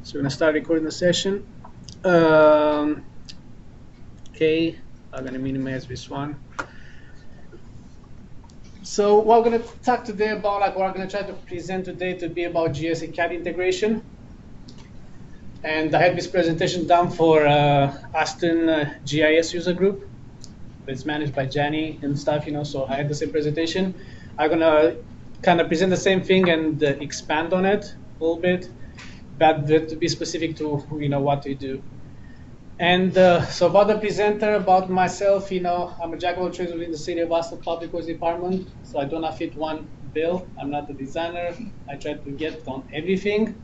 So we're gonna start recording the session. Okay, I'm gonna minimize this one. So what we're gonna talk today about, like what I'm gonna try to present today to be about GIS-CAD integration. And I had this presentation done for Aston GIS user group. It's managed by Jenny and stuff, so I had the same presentation. I'm gonna kind of present the same thing and expand on it a little bit, but to be specific to what we do. And so about the presenter, about myself, I'm a jack of all trades within the City of Boston Public Works Department, so I do not fit one bill. I'm not a designer. I try to get on everything.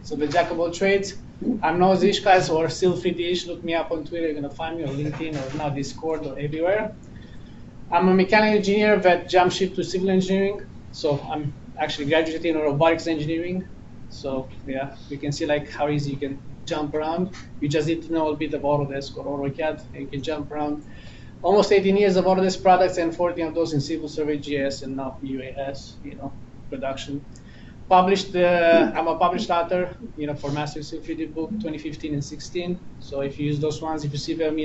So the jack of all trades. I'm no Zish guys or still 3D-ish. Look me up on Twitter. You're gonna find me, or LinkedIn, or now Discord, or everywhere. I'm a mechanical engineer that jumped ship to civil engineering. So I'm actually graduating in robotics engineering. So yeah, you can see like how easy you can jump around. You just need to know a bit of Autodesk or AutoCAD, and you can jump around. Almost 18 years of Autodesk products, and 14 of those in civil survey, GIS, and now UAS, production. Published, I'm a published author, for Master Civil 3D book 2015 and 16. So if you use those ones, if you see them,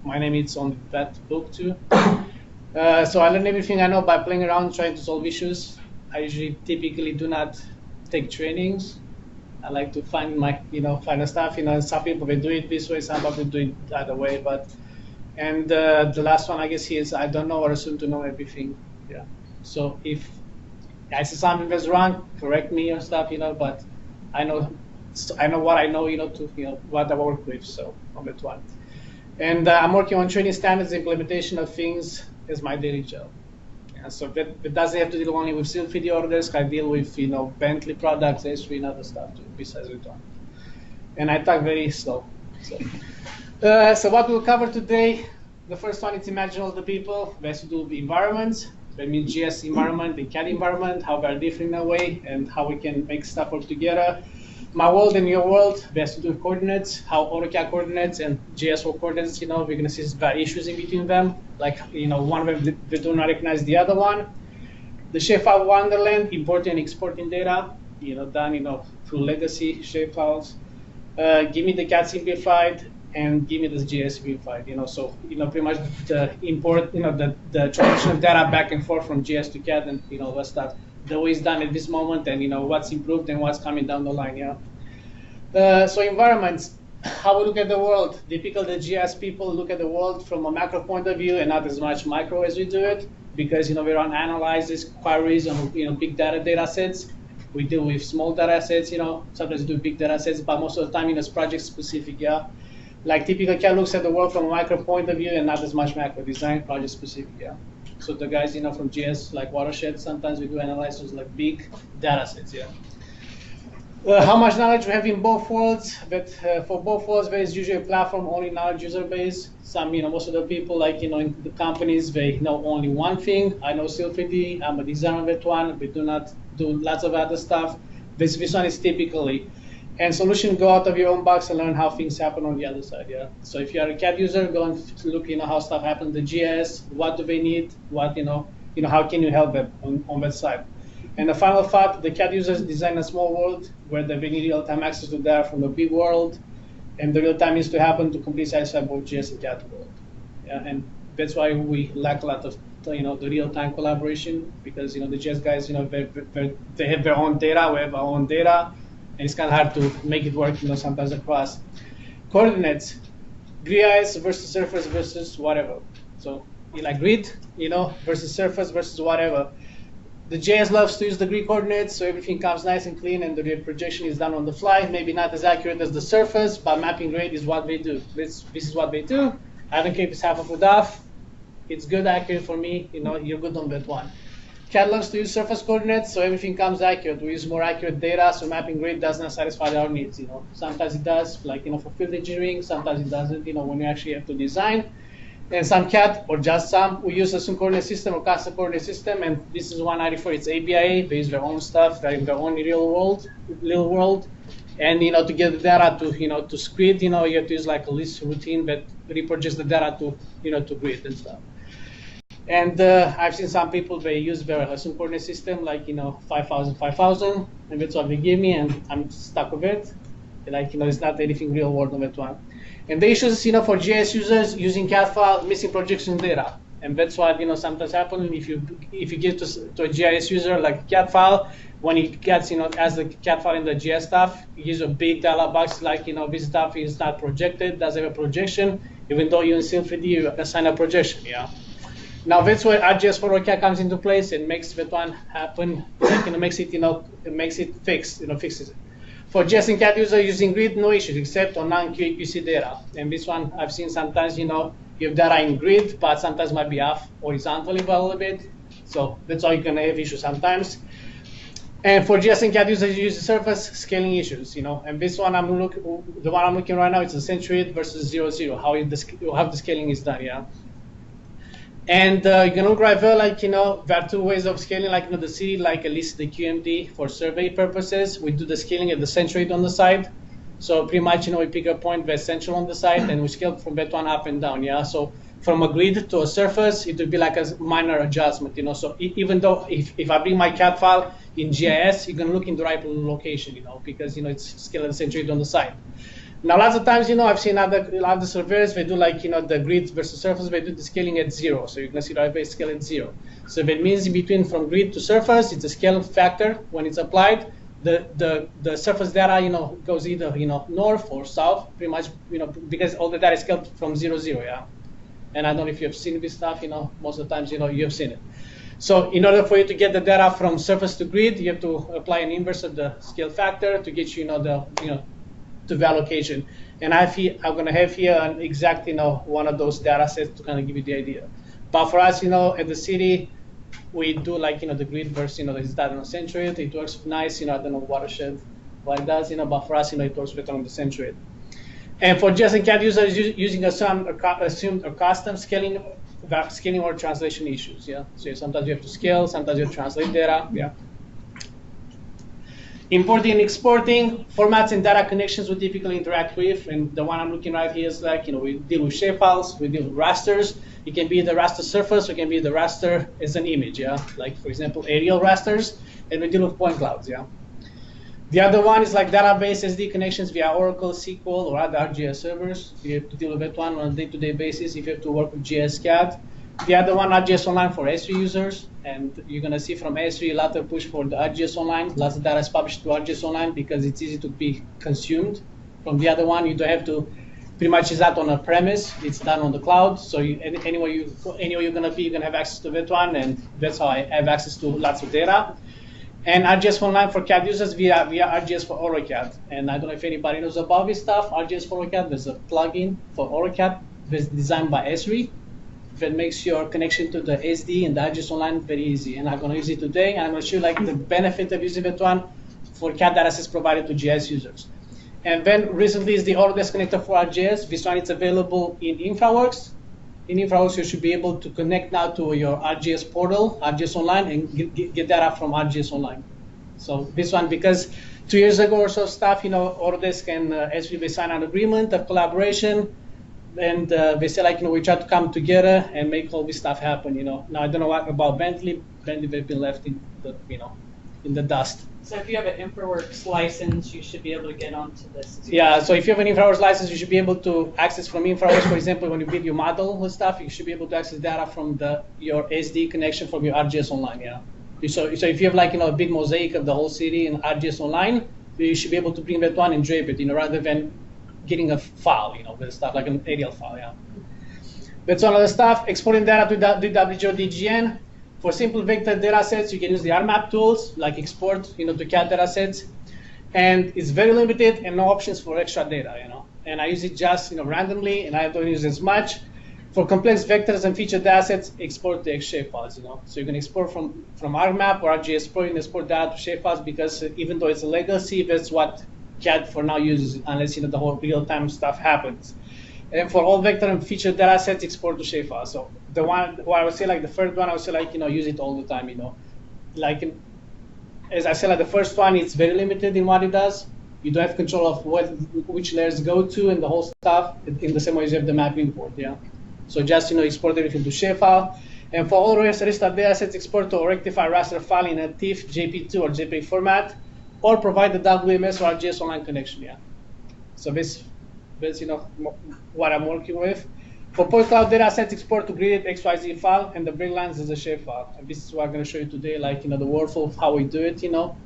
my name is on that book too. So I learned everything I know by playing around, trying to solve issues. I usually typically do not take trainings. I like to find find the stuff. Some people they do it this way, some people do it the other way. And the last one I guess is I don't know or assume to know everything. Yeah. So if I see something that's wrong, correct me or stuff. But I know what I know. What I work with. So on that one. And I'm working on training standards, implementation of things is my daily job. So that doesn't have to deal only with Civil 3D Autodesk. I deal with Bentley products, ESRI, and other stuff too, besides with one. And I talk very slow. So what we'll cover today, the first one is imagine all the people. We have to do with environments. That means GIS environment and CAD environment, how they're different in a way, and how we can make stuff work together. My world and your world, we have to do with coordinates, how AutoCAD coordinates and GIS world coordinates, we're going to see issues in between them. Like, one of them, they do not recognize the other one. The Shapefile Wonderland, importing and exporting data, done, through legacy shapefiles. Give me the CAD simplified and give me the GIS simplified, So, pretty much the import, the transition of data back and forth from GIS to CAD and, that stuff. The way it's done at this moment and what's improved and what's coming down the line, so environments, how we look at the world. Typical the GIS people look at the world from a macro point of view and not as much micro as we do it, because we run analysis, queries on big data sets. We deal with small data sets, sometimes we do big data sets, but most of the time it's project specific, Like typical CAD looks at the world from a micro point of view and not as much macro design, project specific, So the guys, from GIS, like Watershed, sometimes we do analysis like big data sets, how much knowledge we have in both worlds, but for both worlds, there is usually a platform-only knowledge user base. Some, most of the people, like, in the companies, they know only one thing. I know Civil 3D, I'm a designer of that one. We do not do lots of other stuff. This one is typically. And solution, go out of your own box and learn how things happen on the other side, So if you're a CAD user, go and look, how stuff happens in the GIS, what do they need, what, how can you help them on that side. And the final thought, the CAD users design a small world where they need real-time access to data from the big world, and the real-time needs to happen to complete satisfy both GIS and CAD world. And that's why we lack a lot of, the real-time collaboration, because, the GIS guys, they have their own data, we have our own data, and it's kind of hard to make it work, sometimes across. Coordinates, GIS versus surface versus whatever. So, like grid, versus surface versus whatever. The GIS loves to use the grid coordinates, so everything comes nice and clean, and the projection is done on the fly. Maybe not as accurate as the surface, but mapping grade is what they do. This is what they do. I don't care if it's half of a DAF. It's good, accurate for me. You're good on that one. CAD loves to use surface coordinates, so everything comes accurate. We use more accurate data, so mapping grade does not satisfy our needs. Sometimes it does, like for field engineering. Sometimes it doesn't. When you actually have to design. And some CAD, or just some, we use a assumed coordinate system or custom coordinate system, and this is one I refer. It's ABIA. They use their own stuff. They're in their own real world. And to get the data to grid, you have to use like a list routine that reproduces the data to grid and stuff. And I've seen some people, they use their assumed coordinate system, like 5,000, 5,000, and that's what they give me, and I'm stuck with it. Like, it's not anything real world on that one. And the issues, for GIS users using CAD file, missing projection data. And that's what, sometimes happens if you give to a GIS user like a CAD file, when it gets, as the CAD file in the GIS stuff, it gives a big dialog box like, this stuff is not projected, doesn't have a projection, even though you in Sim3D you assign a projection, yeah. Now that's where ArcGIS for AutoCAD comes into place and makes that one happen, like, makes it fixes it. For GIS and CAD user using grid, no issues except on non-QAQC data. And this one I've seen sometimes, you have data in grid, but sometimes might be off horizontally by a little bit. So that's why you can have issues sometimes. And for GIS and CAD users, you use the surface scaling issues, and this one the one I'm looking right now is the centroid versus 0, how the scaling is done, yeah. And you can look right there, like, there are two ways of scaling, like, the city, like at least the QMD for survey purposes. We do the scaling at the centroid on the side. So pretty much, we pick a point that's central on the side and we scale from that one up and down, yeah. So from a grid to a surface, it would be like a minor adjustment, So even though if I bring my CAD file in GIS, you can look in the right location, because, it's scaled at the centroid on the side. Now, lots of times, I've seen other surveyors, they do like, the grid versus surface, they do the scaling at 0. So you can see right away scale at 0. So that means in between from grid to surface, it's a scale factor when it's applied. The surface data, goes either, north or south, pretty much, because all the data is scaled from 0, yeah. And I don't know if you have seen this stuff, most of the times, you have seen it. So in order for you to get the data from surface to grid, you have to apply an inverse of the scale factor to get to the allocation. And I'm going to have here an exact, one of those data sets to kind of give you the idea. But for us, at the city, we do like, the grid versus, it's done on the centroid. It works nice, I don't know watershed what it does, but for us, it works better on the centroid. And for GIS and CAD users using assumed or custom scaling or translation issues, yeah. So sometimes you have to scale, sometimes you have to translate data, yeah. Importing and exporting, formats and data connections we typically interact with, and the one I'm looking right here is like, we deal with shapefiles, we deal with rasters. It can be the raster surface, or it can be the raster as an image, yeah? Like, for example, aerial rasters, and we deal with point clouds, yeah? The other one is like database SD connections via Oracle, SQL, or other ArcGIS servers. You have to deal with that one on a day-to-day basis if you have to work with GIS-CAD. The other one, ArcGIS Online for ESRI users, and you're going to see from ESRI a lot of push for the ArcGIS Online. Lots of data is published to ArcGIS Online because it's easy to be consumed. From the other one, you don't have to, pretty much is that on a premise, it's done on the cloud, so anywhere you're going to be, you're going to have access to that one, and that's how I have access to lots of data. And ArcGIS Online for CAD users via ArcGIS for AutoCAD. And I don't know if anybody knows about this stuff. ArcGIS for AutoCAD, there's a plugin for AutoCAD that's designed by ESRI that makes your connection to the SD and the ArcGIS Online very easy. And I'm going to use it today, and I'm going to show you like the benefit of using that one for CAD datasets provided to GIS users. And then recently is the Autodesk connector for ArcGIS. This one is available in InfraWorks. In InfraWorks, you should be able to connect now to your ArcGIS portal, ArcGIS Online, and get data from ArcGIS Online. So this one, because 2 years ago or so stuff, Autodesk and ESRI, they signed an agreement of collaboration, and they said, like, we try to come together and make all this stuff happen, Now, I don't know what about Bentley. Bentley, they've been left in the, in the dust. So if you have an InfraWorks license, you should be able to get onto this. Yeah, so if you have an InfraWorks license, you should be able to access from InfraWorks. For example, when you build your model and stuff, you should be able to access data from your SD connection from your ArcGIS Online, yeah. So if you have like, a big mosaic of the whole city in ArcGIS Online, you should be able to bring that one and drape it, rather than getting a file, with stuff like an aerial file, yeah. That's one of the stuff. Exporting data to DWG or DGN. For simple vector data sets, you can use the RMap tools, like export, to CAD data sets. And it's very limited and no options for extra data, And I use it just, randomly, and I don't use as much. For complex vectors and feature data sets, export the shapefiles, So you can export from RMap or ArcGIS Pro, you can export data to shapefiles, because even though it's a legacy, that's what CAD for now uses, unless, the whole real-time stuff happens. And for all vector and feature data sets, export to shapefile. So the one, what I would say, like the first one, I would say, like, use it all the time, Like, as I said, like the first one, it's very limited in what it does. You don't have control of which layers go to and the whole stuff in the same way as you have the map import, yeah. So just, export everything to shapefile. And for all rest of data sets, export to or rectify raster file in a TIFF, JP2, or JPEG format, or provide the WMS or ArcGIS Online connection, yeah. So this what I'm working with. For point cloud data sets, export to gridded XYZ file, and the breaklines is a shapefile. And this is what I'm going to show you today, like the workflow of how we do it.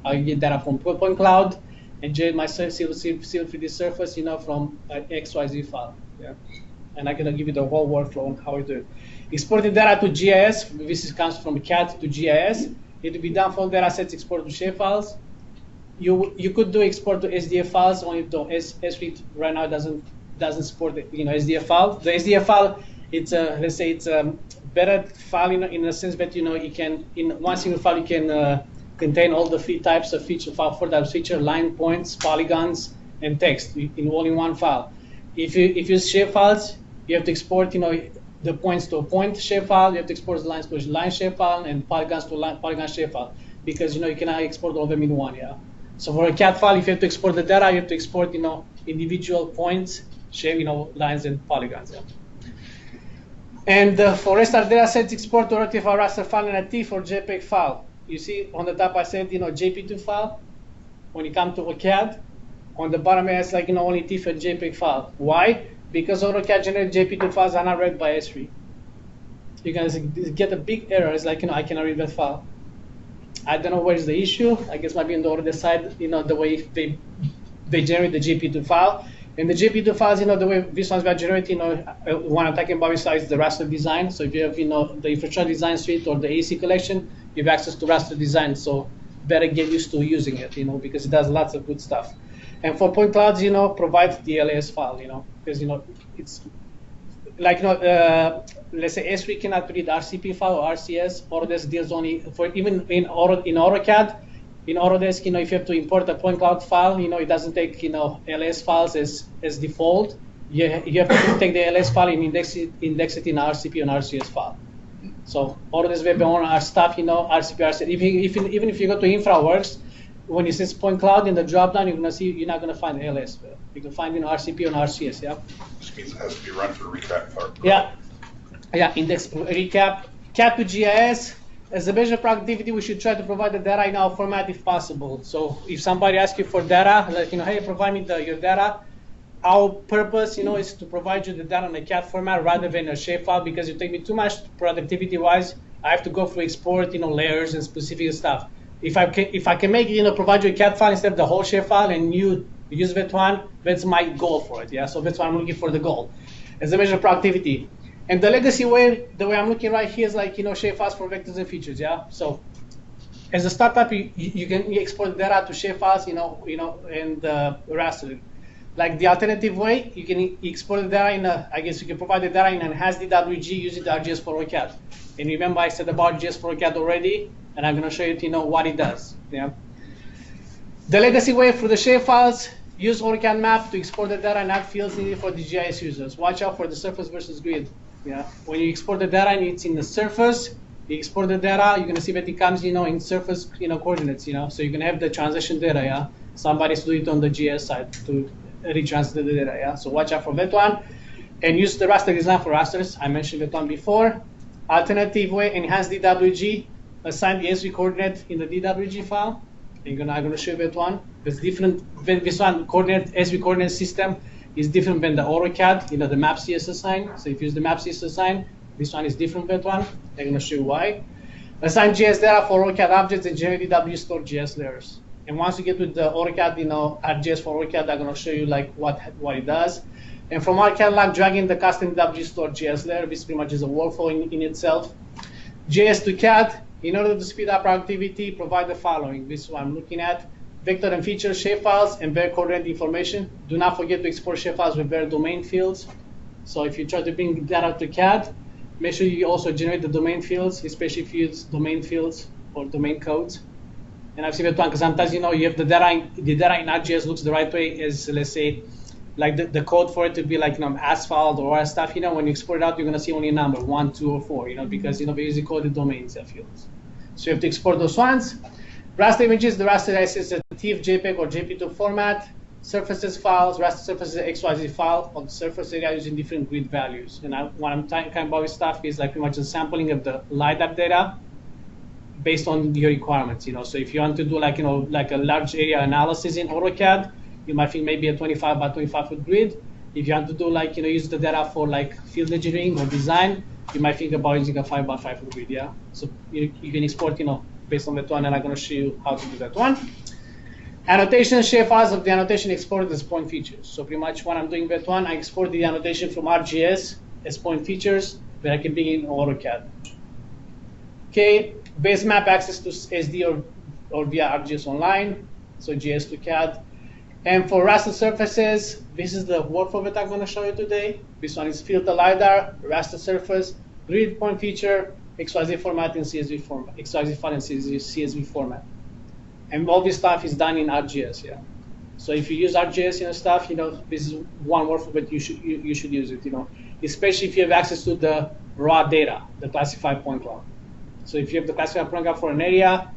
How you get data from point cloud and generate my civil 3D surface, from an XYZ file. Yeah, and I'm going to give you the whole workflow on how we do it. Exporting data to GIS. This comes from CAD to GIS. It will be done from data sets export to shapefiles. You could do export to SDF files, only though ESRI right now doesn't support the SDF file. The SDF file, it's let's say it's a better file in the sense that you can in one single file you can contain all the three types of feature file, four types of feature: line, points, polygons, and text all in one file. If you use shapefiles, you have to export the points to a point shapefile. You have to export the lines to a line shapefile and polygons to a polygon shapefile because you cannot export all of them in one. Yeah. So for a CAD file, if you have to export the data, you have to export individual points, shape, lines and polygons. Yeah. And for raster data sets, export to relative raster file and a TIFF or JPEG file. You see on the top I said JP2 file. When you come to AutoCAD, on the bottom it has only TIFF and JPEG file. Why? Because AutoCAD generated JP2 files are not read by ESRI. You're gonna get a big error. It's like I cannot read that file. I don't know where is the issue. I guess maybe on the Autodesk side, the way they generate the JP2 file. And the JP2 files, the way these ones were generated, what I'm talking about is the raster design. So if you have, the infrastructure design suite or the AC collection, you have access to raster design. So better get used to using it, because it does lots of good stuff. And for point clouds, provide the LAS file, because, it's like, let's say ESRI cannot read RCP file or RCS. Autodesk deals only for even in AutoCAD. In Autodesk, if you have to import a point cloud file, it doesn't take, LS files as default. You have to take the LS file and index it in RCP and RCS file. So Autodesk Web on our stuff, RCP, RCS. Even if you go to InfraWorks, when it says point cloud in the dropdown, you're not gonna find LS. You can find RCP and RCS. Yeah. Which means it has to be run for recap part. Yeah. Yeah. Index recap. CAD to GIS. As a measure of productivity, we should try to provide the data in our format if possible. So if somebody asks you for data, like, hey, provide me your data, our purpose, is to provide you the data in a CAD format rather than a shapefile, because it takes me too much productivity-wise. I have to go through export, layers and specific stuff. If I can make provide you a CAD file instead of the whole shapefile and you use that one, that's my goal for it. Yeah, so that's why I'm looking for the goal as a measure of productivity. And the legacy way, the way I'm looking right here is like, shapefiles for vectors and features, yeah? So as a startup, you can export the data to shapefiles, and raster. Like the alternative way, you can export the data I guess you can provide the data in enhanced DWG using the ArcGIS for AutoCAD. And remember I said about ArcGIS for AutoCAD already, and I'm gonna show you, what it does, yeah? The legacy way for the shapefiles, use AutoCAD map to export the data and add fields needed for the GIS users. Watch out for the surface versus grid. Yeah, when you export the data and it's in the surface, you export the data, you're gonna see that it comes, in surface, coordinates, so you can have the transition data, yeah. Somebody's doing it on the GIS side to retranslate the data, yeah. So watch out for that one, and use the raster design for rasters. I mentioned that one before. Alternative way, enhance DWG, assign the ESRI coordinate in the DWG file. I'm gonna show you that one. There's different. This one coordinate ESRI coordinate system is different than the AutoCAD, the map CS assign. So if you use the map CS assign, this one is different than that one. I'm going to show you why. Assign GIS data for AutoCAD objects and generate DW store GIS layers. And once you get with the AutoCAD, ArcGIS for AutoCAD, I'm going to show you like what it does. And from our catalog, drag in the custom DW store GIS layer. This pretty much is a workflow in itself. GIS to CAD, in order to speed up productivity, provide the following. This is what I'm looking at. Vector and feature shapefiles and bare coordinate information. Do not forget to export shapefiles with bare domain fields. So if you try to bring data to CAD, make sure you also generate the domain fields, especially if you use domain fields or domain codes. And I've seen that one because sometimes you have the data in ArcGIS looks the right way as, let's say, like the code for it to be like asphalt or stuff. When you export it out, you're gonna see only a number 1, 2, or 4. Because they use the coded domains fields. So you have to export those ones. Raster images, the raster is a TIFF, JPEG, or JP2 format. Surfaces files, raster surfaces XYZ file on the surface area using different grid values. And what I'm talking about with stuff is like pretty much a sampling of the LiDAR data based on your requirements. So if you want to do like a large area analysis in AutoCAD, you might think maybe a 25 by 25 foot grid. If you want to do like, use the data for like field engineering or design, you might think about using a 5 by 5 foot grid, yeah? So you can export, based on that one, and I'm gonna show you how to do that one. Annotation, shapefiles of the annotation exported as point features. So pretty much when I'm doing that one, I export the annotation from ArcGIS as point features that I can bring in AutoCAD. Okay, base map access to SD or via ArcGIS Online, so GIS to CAD. And for raster surfaces, this is the workflow that I'm going to show you today. This one is filter LiDAR, raster surface, grid point feature, XYZ format and CSV format, XYZ file and CSV format. And all this stuff is done in ArcGIS, yeah. So if you use ArcGIS, stuff, this is one workflow that you should use it, especially if you have access to the raw data, the classified point cloud. So if you have the classified point cloud for an area,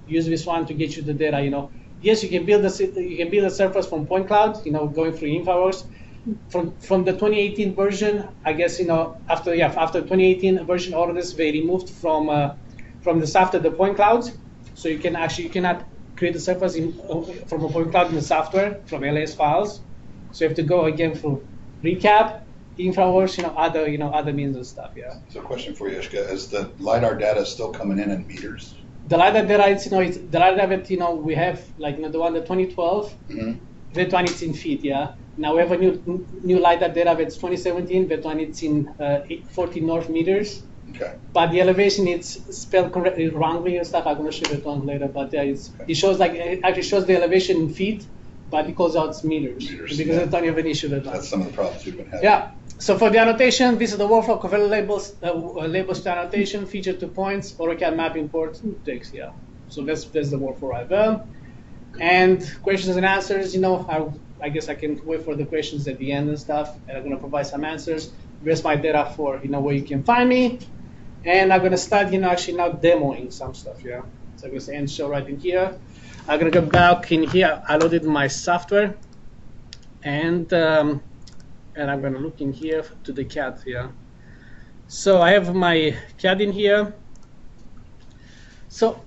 use this one to get you the data, Yes, you can build a surface from point cloud, going through InfraWorks. From the 2018 version, I guess, after 2018 version, Autodesk they removed from the software the point clouds, so you cannot create a surface from a point cloud in the software from LAS files. So you have to go again through recap, InfraWorks, other means and stuff. Yeah. So, question for you, Ishka: is the LiDAR data still coming in meters? The LiDAR data, it's the LiDAR that we have, like the one, the 2012. Mm-hmm. That one it's in feet, yeah. Now we have a new LiDAR data that's 2017. That one it's in 40 north meters. Okay. But the elevation it's spelled correctly wrongly and stuff. I'm gonna show you that one later. But yeah, it shows it actually shows the elevation in feet, but it calls out meters because I don't have an issue with that. That's some of the problems we've been having. Yeah. So for the annotation, this is the workflow: convert labels to annotation, feature to points, AutoCAD map import text. Yeah. So that's the workflow right there. And questions and answers. I guess I can wait for the questions at the end and stuff, and I'm gonna provide some answers. Here's my data for where you can find me, and I'm gonna start actually now demoing some stuff. Yeah. So I'm gonna say end show right in here. I'm gonna go back in here. I loaded my software, and I'm going to look in here to the CAD here. So I have my CAD in here. So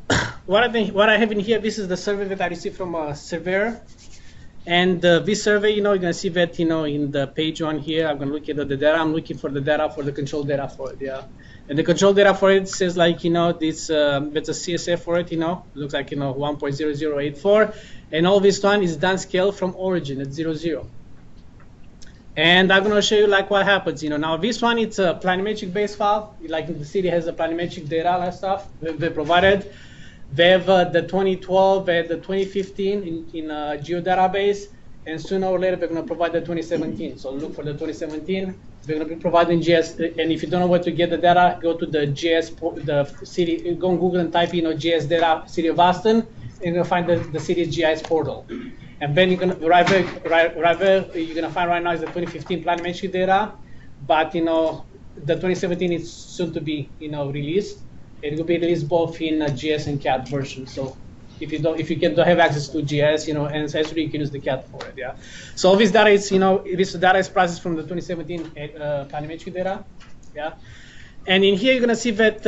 what I have in here, this is the survey that I received from a surveyor. And this survey, you're going to see that, in the page one here, I'm going to look at the data. I'm looking for the data for the control data for it, yeah. And the control data for it says this, that's a CSF for it, looks like, 1.0084. And all this one is done scale from origin at 00. And I'm going to show you what happens. Now this one, it's a planimetric base file. The city has the planimetric data and stuff they provided. They have the 2012, they have the 2015 in a geodatabase, and sooner or later they're going to provide the 2017. So look for the 2017. They're going to be providing GIS. And if you don't know where to get the data, go to the GIS, the city. Go on Google and type in GIS data, City of Austin, and you're going to find the city's GIS portal. And then you're gonna right there, you're gonna find right now is the 2015 planimetric data, but the 2017 is soon to be released. It will be released both in GIS and CAD version. So if you don't have access to GIS, and ESRI, you can use the CAD for it. Yeah. So all this data is this data is processed from the 2017 planimetric data. Yeah. And in here you're gonna see that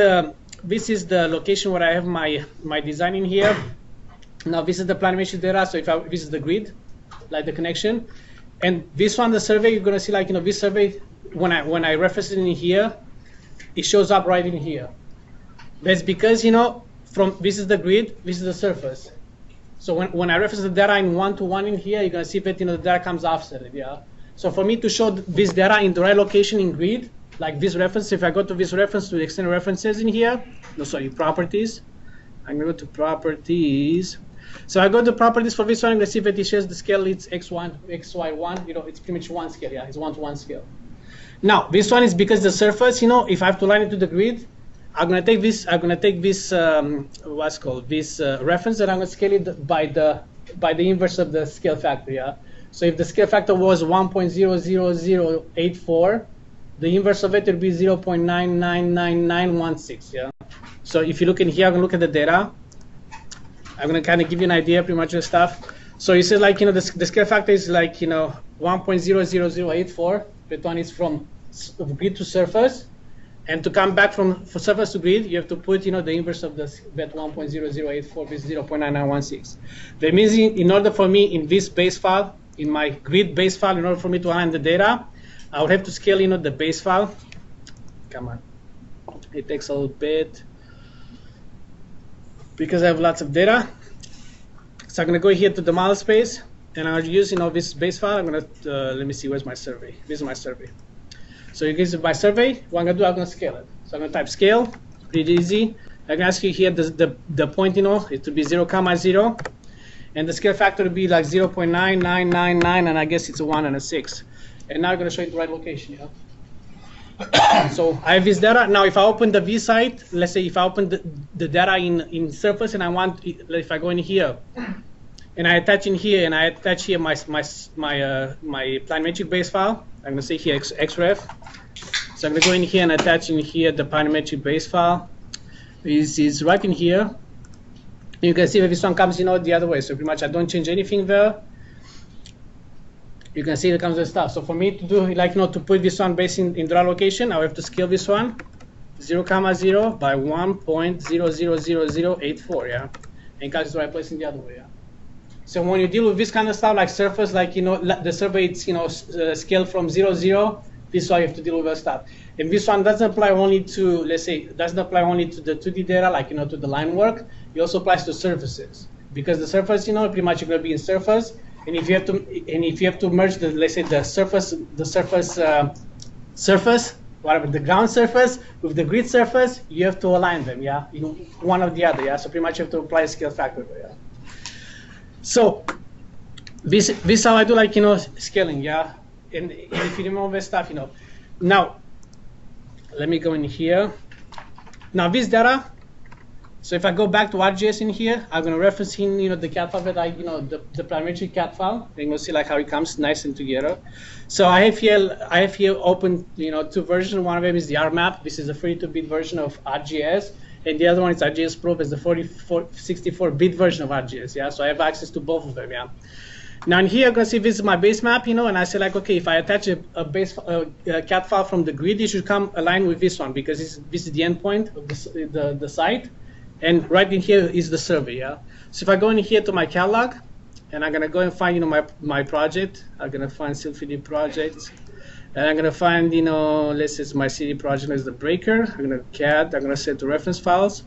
this is the location where I have my design in here. Now this is the planimetric data, so this is the grid, the connection, and this one, the survey, you're gonna see this survey, when I reference it in here, it shows up right in here. That's because this is the grid, this is the surface. So when I reference the data in 1-to-1 in here, you're gonna see that the data comes offset, yeah. So for me to show this data in the right location in grid, like this reference, if I go to this reference to the external references in here, properties, I'm gonna go to properties. So I go to properties for this one, I'm going to see that it shows the scale, it's x1, xy1, it's pretty much one scale, yeah, it's 1-to-1 scale. Now, this one is because the surface, if I have to line it to the grid, I'm going to take this, what's called, this reference, and I'm going to scale it by the inverse of the scale factor, yeah. So if the scale factor was 1.00084, the inverse of it would be 0.999916, yeah. So if you look in here, I'm going to look at the data. I'm going to kind of give you an idea pretty much of the stuff. So you see the scale factor is 1.00084. That one is from grid to surface. And to come back from surface to grid, you have to put, the inverse of the vet 1.0084 with 0.9916. That means in order for me in this base file, in my grid base file, in order for me to align the data, I would have to scale, the base file. Come on, it takes a little bit because I have lots of data. So I'm gonna go here to the model space, and I'll use, this base file. I'm gonna let me see, where's my survey? This is my survey. So you get my survey. What I'm gonna do, I'm gonna scale it. So I'm gonna type scale, pretty easy. I'm gonna ask you here the point, it to be 0, 0, and the scale factor to be like 0.9999, and I guess it's a 1 and a 6. And now I'm gonna show you the right location. So I have this data. Now if I open the V site, let's say if I open the data in Surface, and I want, if I go in here, and I attach in here, and I attach here my planimetric base file. I'm going to say here xref. So I'm going to go in here and attach in here the planimetric base file. This is right in here. You can see that this one comes, the other way. So pretty much I don't change anything there. You can see it comes the stuff. So for me to do, to put this one based in draw location, I have to scale this one 0, 0 by 1.000084, yeah, and catch the right place in the other way, yeah. So when you deal with this kind of stuff, like surface, the survey, it's, scale from 0, 0, this is why you have to deal with that stuff. And this one doesn't apply only to, let's say, doesn't apply only to the 2D data, to the line work. It also applies to surfaces, because the surface, pretty much you're going to be in surface, and if you have to merge the, let's say, the surface, whatever, the ground surface with the grid surface, you have to align them, yeah, one or the other, yeah. So pretty much you have to apply a scale factor, yeah. So this is how I do scaling, yeah. And if you remember this stuff, Now, let me go in here. Now this data. So if I go back to ArcGIS in here, I'm gonna reference in the CAD file that the planimetric CAD file. And you'll see how it comes nice and together. So I have here open two versions. One of them is the RMap. This is a 32-bit version of ArcGIS. And the other one is ArcGIS Probe, is the 64-bit version of ArcGIS, yeah? So I have access to both of them, yeah? Now in here, I'm gonna see this is my base map, and I say okay, if I attach a CAD file from the grid, it should come aligned with this one, because this is the endpoint of the site, and right in here is the survey, yeah? So if I go in here to my catalog, and I'm gonna go and find, my project, I'm gonna find Sylphid projects, and I'm going to find, let's say my city project is the breaker. I'm going to CAD, I'm going to set to reference files.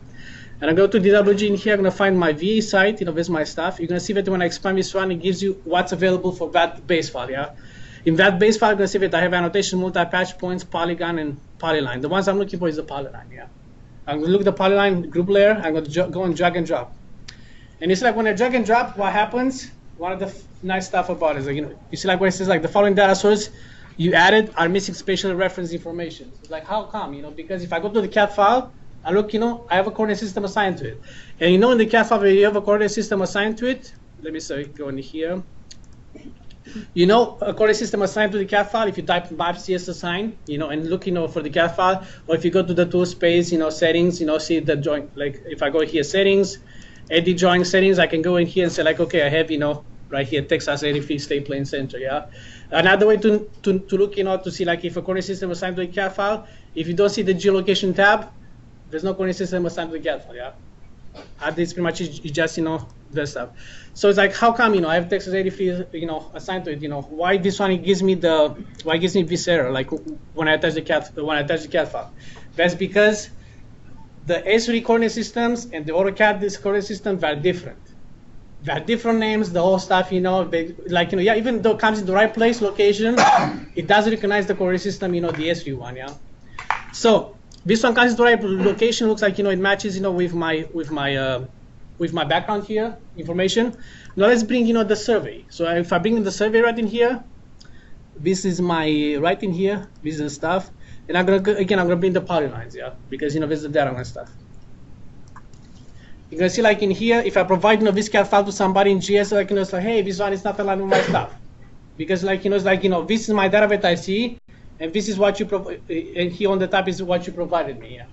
And I go to DWG in here, I'm going to find my VA site, with my stuff. You're going to see that when I expand this one, it gives you what's available for that base file, yeah? In that base file, you're going to see that I have annotation, multi-patch points, polygon, and polyline. The ones I'm looking for is the polyline, yeah? I'm going to look at the polyline group layer. I'm going to go and drag and drop. And it's when I drag and drop, what happens? One of the nice stuff about it is, you see where it says the following data source you added are missing spatial reference information. It's how come? Because if I go to the CAD file, I look, I have a coordinate system assigned to it. And in the CAD file, you have a coordinate system assigned to it. Let me go in here. A coordinate system assigned to the CAD file, if you type maps.cs assign, and look, for the CAD file, or if you go to the tool space, settings, see the joint, if I go here, settings, edit drawing settings, I can go in here and say okay, I have, right here, Texas 83 state plane center, yeah? Another way to look, to see if a coordinate system assigned to a CAD file, if you don't see the geolocation tab, there's no coordinate system assigned to the CAD file, yeah? This pretty much is just, the stuff. So it's how come, I have Texas 83, assigned to it, why this one gives me this error, when I attach the CAD file? That's because the ESRI coordinate systems and the AutoCAD coordinate systems are different. They have different names, the whole stuff, yeah, even though it comes in the right place, location, it doesn't recognize the coordinate system, the ESRI one, yeah. So this one comes in the right location, looks like, it matches, with my background here, information. Now let's bring, the survey. So if I bring in the survey right in here, this is my, right in here, this is the stuff. And I'm gonna bring the polylines, yeah, because, this is the data and stuff. You're gonna see in here, if I provide this CAD file to somebody in GIS, it's hey, this one is not aligned with my stuff, because this is my data that I see, and this is what you and here on the top is what you provided me. Yeah.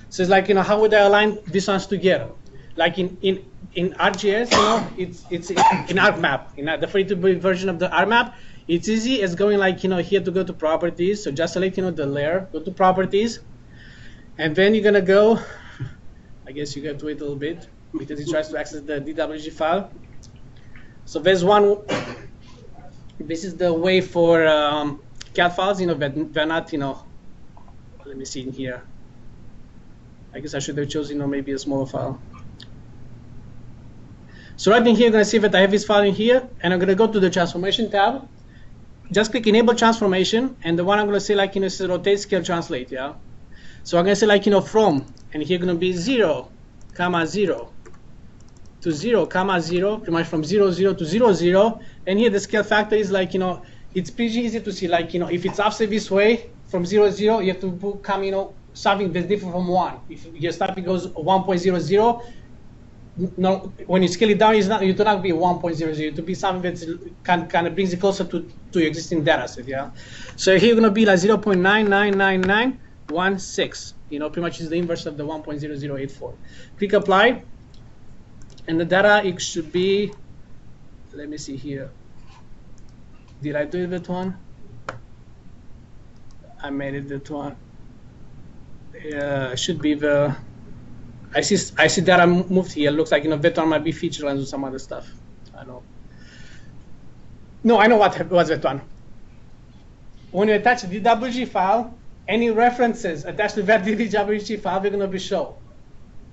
So it's how would I align these ones together? In ArcGIS, it's in ArcMap, in the 32-bit version of the ArcMap. It's easy. It's going here to go to properties. So just select the layer, go to properties. And then you're gonna go, I guess you have to wait a little bit because it tries to access the DWG file. So there's one, this is the way for CAD files, they're not, let me see in here. I guess I should have chosen, maybe a smaller file. So right in here, you're gonna see that I have this file in here, and I'm gonna go to the transformation tab. Just click enable transformation, and the one I'm gonna say is rotate, scale, translate, yeah? So I'm gonna say from, and here gonna be 0, 0 to 0, 0, pretty much from 0, 0 to 0, 0, and here the scale factor is it's pretty easy to see, if it's offset this way, from 0, 0, you have to come, something that's different from 1. If your stuff goes 1.00, no, when you scale it down, you do not be 1.00, to be something that kind of brings it closer to your existing data set, yeah? So here you're gonna be 0.9999916, pretty much is the inverse of the 1.0084. Click apply, and the data, it should be, let me see here. Did I do it that one? I made it that one. Should be the, I see data moved here. Looks like that one might be feature lines or some other stuff. I know. No, I know what was that one. When you attach a DWG file, any references attached to that DWG file, they're gonna be shown.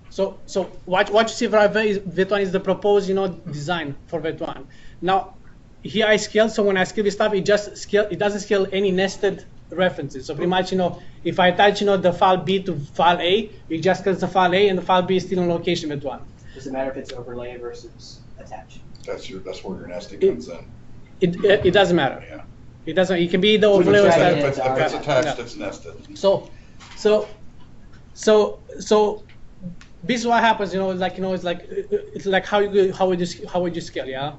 So what you see right there is that one is the proposed design for that one. Now here I scale, so when I scale this stuff, it doesn't scale any nested references. So pretty much if I attach the file B to file A, it just scales the file A, and the file B is still on location with one. Does it matter if it's overlay versus attach? That's where your nesting comes in. It doesn't matter. Yeah. It doesn't. It can be the overlay or stuff. If it's attached, it's nested. So this is what happens. It's like how would you scale, yeah?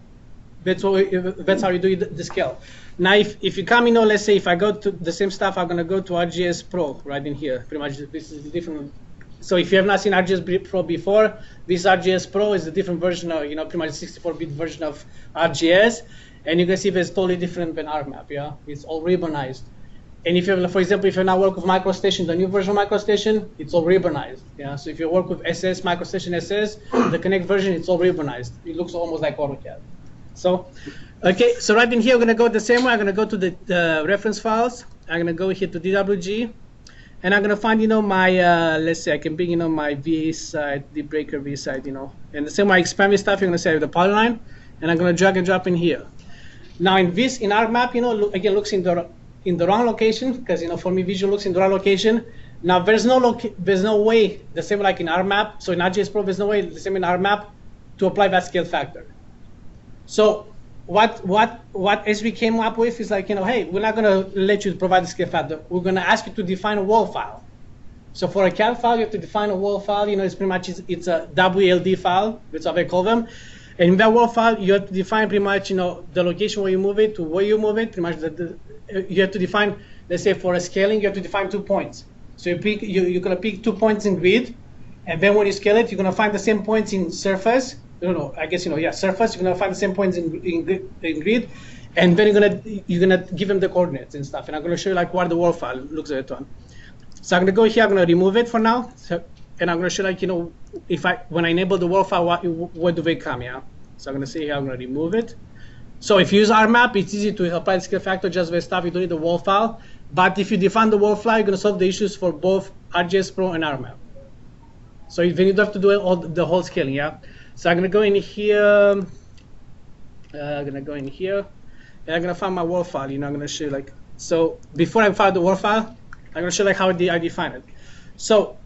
That's how you do the scale. Now, if you come, let's say if I go to the same stuff, I'm gonna go to ArcGIS Pro right in here. Pretty much, this is different. So if you have not seen ArcGIS Pro before, this ArcGIS Pro is a different version of, pretty much 64-bit version of ArcGIS, and you can see it's totally different than ArcMap. Yeah, it's all ribbonized. And if you, for example, if you now work with MicroStation, the new version of MicroStation, it's all ribbonized. Yeah, so if you work with SS, MicroStation SS, the Connect version, it's all ribbonized. It looks almost like AutoCAD. So, okay, so right in here, I'm gonna go the same way. I'm gonna go to the reference files. I'm gonna go here to DWG, and I'm gonna find, my, let's say I can bring, my VA side, the breaker V side, and the same way I expand this stuff, you're gonna say the polyline, and I'm gonna drag and drop in here. Now in ArcMap, again, looks in the wrong location, because, for me, visual looks in the wrong location. Now there's no way, the same like in ArcMap, so in ArcGIS Pro, there's no way, the same in ArcMap, to apply that scale factor. So what ESRI came up with is hey, we're not gonna let you provide the scale factor. We're gonna ask you to define a wall file. So for a CAD file, you have to define a wall file. It's pretty much it's a WLD file. That's what they call them. And in that wall file, you have to define pretty much the location where you move it to where you move it. Pretty much you have to define. Let's say for a scaling, you have to define 2 points. So you're gonna pick 2 points in grid, and then when you scale it, you're gonna find the same points in surface. I guess surface. You're gonna find the same points in grid, and then you're gonna give them the coordinates and stuff. And I'm gonna show you what the wall file looks like. So I'm gonna go here. I'm gonna remove it for now. And I'm gonna show when I enable the wall file, what do they come? Yeah. So I'm gonna say here I'm gonna remove it. So if you use RMap, it's easy to apply the scale factor just with stuff. You don't need the wall file. But if you define the wall file, you're gonna solve the issues for both ArcGIS Pro and RMap. So then you don't have to do the whole scaling. Yeah. So I'm gonna go in here. I'm gonna go in here, and I'm gonna find my wall file. I'm gonna show you so before I find the wall file, I'm gonna show how I define it. So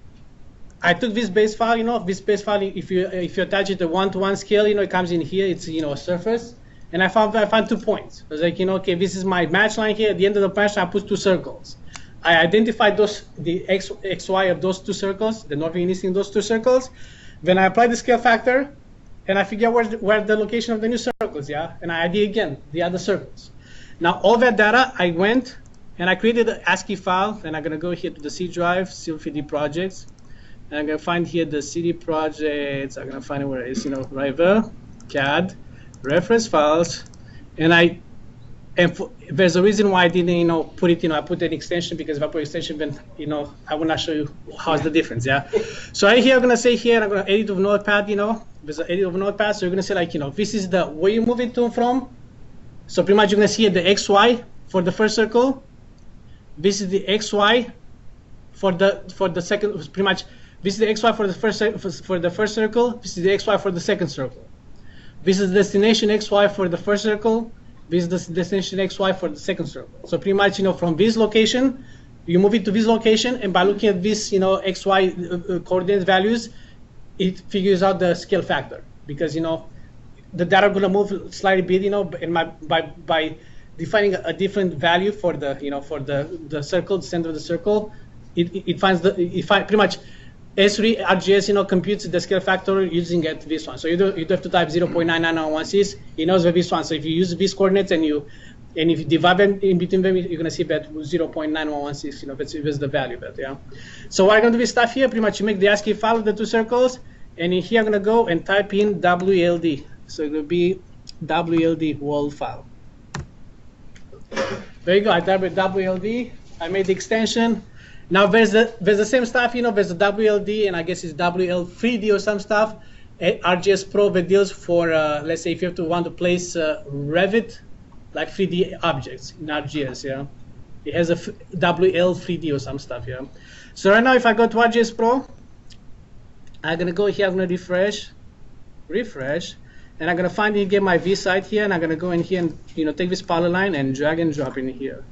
I took this base file. This base file, if you attach it to 1-to-1 scale, it comes in here. It's a surface, and I found 2 points. I was okay, this is my match line here. At the end of the match line, I put 2 circles. I identified the XY of those 2 circles, the north and east in those 2 circles. Then I apply the scale factor, and I figure out where the location of the new circles, yeah? And I ID again the other circles. Now all that data, I went and I created an ASCII file, and I'm gonna go here to the C drive, C3D projects, and I'm gonna find here the CD projects. I'm gonna find it where it is, right there, CAD, reference files, and I And there's a reason why I didn't, put it, I put an extension, because if I put extension, then, I will not show you how's the difference, yeah. So right here, I'm gonna say here, I'm gonna edit of notepad, there's an edit of notepad, so you're gonna say like, this is the where you move it to from. So pretty much you're gonna see the XY for the first circle. This is the XY for the second, pretty much, this is the XY for the first circle, this is the XY for the second circle. This is destination XY for the first circle. This is the destination XY for the second circle. So pretty much, from this location, you move it to this location, and by looking at this, XY coordinate values, it figures out the scale factor, because the data are gonna move slightly bit, and by defining a different value for the for the circle, the center of the circle, it finds pretty much ESRI ArcGIS computes the scale factor using this one. So you don't have to type 0.9916. It knows this one. So if you use these coordinates and if you divide them in between them, you're gonna see that 0.9116. That's the value, but yeah. So what I'm gonna do with stuff here, pretty much you make the ASCII file of the two circles, and in here I'm gonna go and type in WLD. So it will be WLD world file. There you go. I type in WLD. I made the extension. Now there's the same stuff, there's the WLD, and I guess it's WL3D or some stuff. ArcGIS Probe that deals for, let's say, if you want to place Revit, like 3D objects in ArcGIS, yeah. It has a WL3D or some stuff, yeah. So right now, if I go to ArcGIS Pro, I'm gonna go here, I'm gonna refresh, and I'm gonna find and get my V site here, and I'm gonna go in here and take this polyline and drag and drop in here.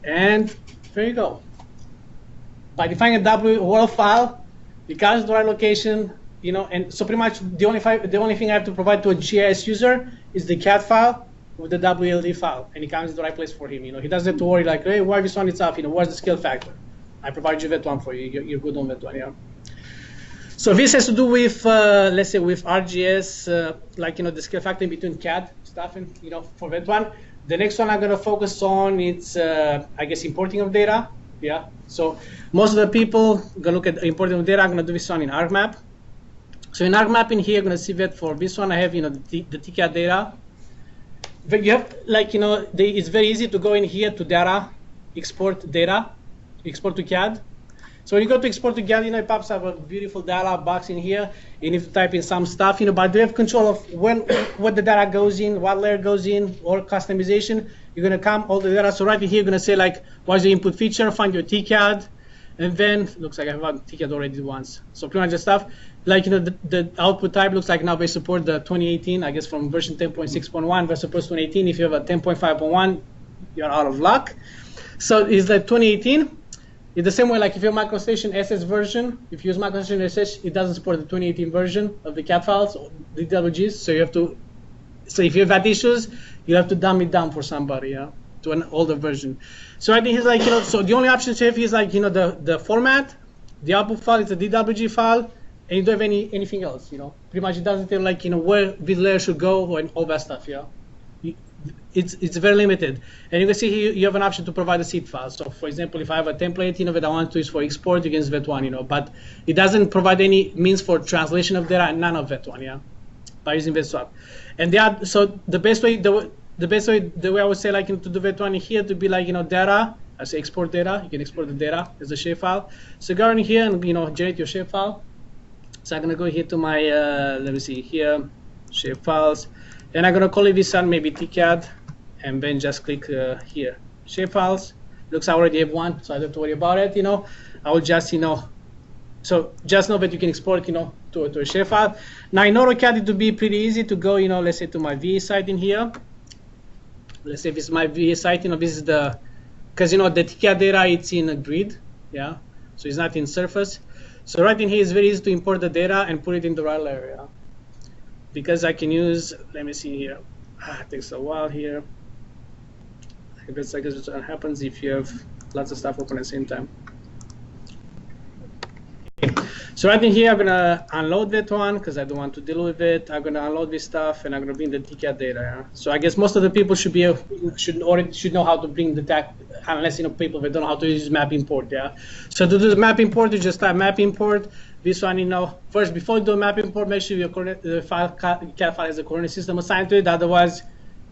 And there you go. By defining a W world file, it comes to the right location, and so pretty much the only thing I have to provide to a GIS user is the CAD file with the WLD file, and it comes to the right place for him. He doesn't have to worry like, hey, why this one is up? What's the scale factor? I provide you that one for you. You're good on that one, yeah. So this has to do with, let's say, with ArcGIS, like the scale factor in between CAD stuff, and for that one. The next one I'm going to focus on, it's, I guess, importing of data. Yeah. So most of the people going to look at importing of data. I'm going to do this one in ArcMap. So in ArcMap in here, I'm going to see that for this one, I have, the TCAD data. But you have, like, it's very easy to go in here to data, export to CAD. So when you go to export to CAD, it pops up a beautiful data box in here. You need to type in some stuff, but you have control of what the data goes in, what layer goes in, or customization. You're gonna come all the data. So right in here, you're gonna say like, what's the input feature? Find your TCAD, and then looks like I have TCAD already once. So pretty much the stuff, like the output type looks like now they support the 2018. I guess from version 10.6.1, they support 2018. If you have a 10.5.1, you're out of luck. So it's the 2018. It's the same way, like if you have MicroStation SS version, if you use MicroStation SS, it doesn't support the 2018 version of the CAD files, or the DWGs. So you have to, so if you have that issues, you have to dumb it down for somebody, yeah, to an older version. So I think he's like, so the only options you have is like, the format, the output file is a DWG file, and you don't have anything else, Pretty much it doesn't tell like, where this layer should go and all that stuff, yeah. It's very limited, and you can see here you have an option to provide a seed file. So, for example, if I have a template, that I want to use for export, you can use that one, But it doesn't provide any means for translation of data, and none of that one, yeah, by using that swap. And so the best way, the way I would say, like, to do that one here to be like, data. I say export data. You can export the data as a shapefile. So go in here and generate your shapefile. So I'm gonna go here to my let me see here, shapefiles. And I'm going to call it this one, maybe TCAD, and then just click here, shapefiles. Looks I already have one, so I don't have to worry about it, I will just, so just know that you can export, to a shapefile. Now in AutoCAD, it would be pretty easy to go, let's say to my VA site in here. Let's say this is my VA site, this is the, because, the TCAD data, it's in a grid, yeah, so it's not in surface. So right in here, it's very easy to import the data and put it in the right layer, yeah. Because I can use, let me see here. It takes a while here. I guess what happens if you have lots of stuff open at the same time. So right in here, I'm gonna unload that one because I don't want to deal with it. I'm gonna unload this stuff and I'm gonna bring the TCAD data. Yeah? So I guess most of the people should know how to bring the tag, unless people that don't know how to use map import. Yeah. So to do the map import, you just type map import. This one, first before you do a map import, make sure your CAD file has a coordinate system assigned to it. Otherwise,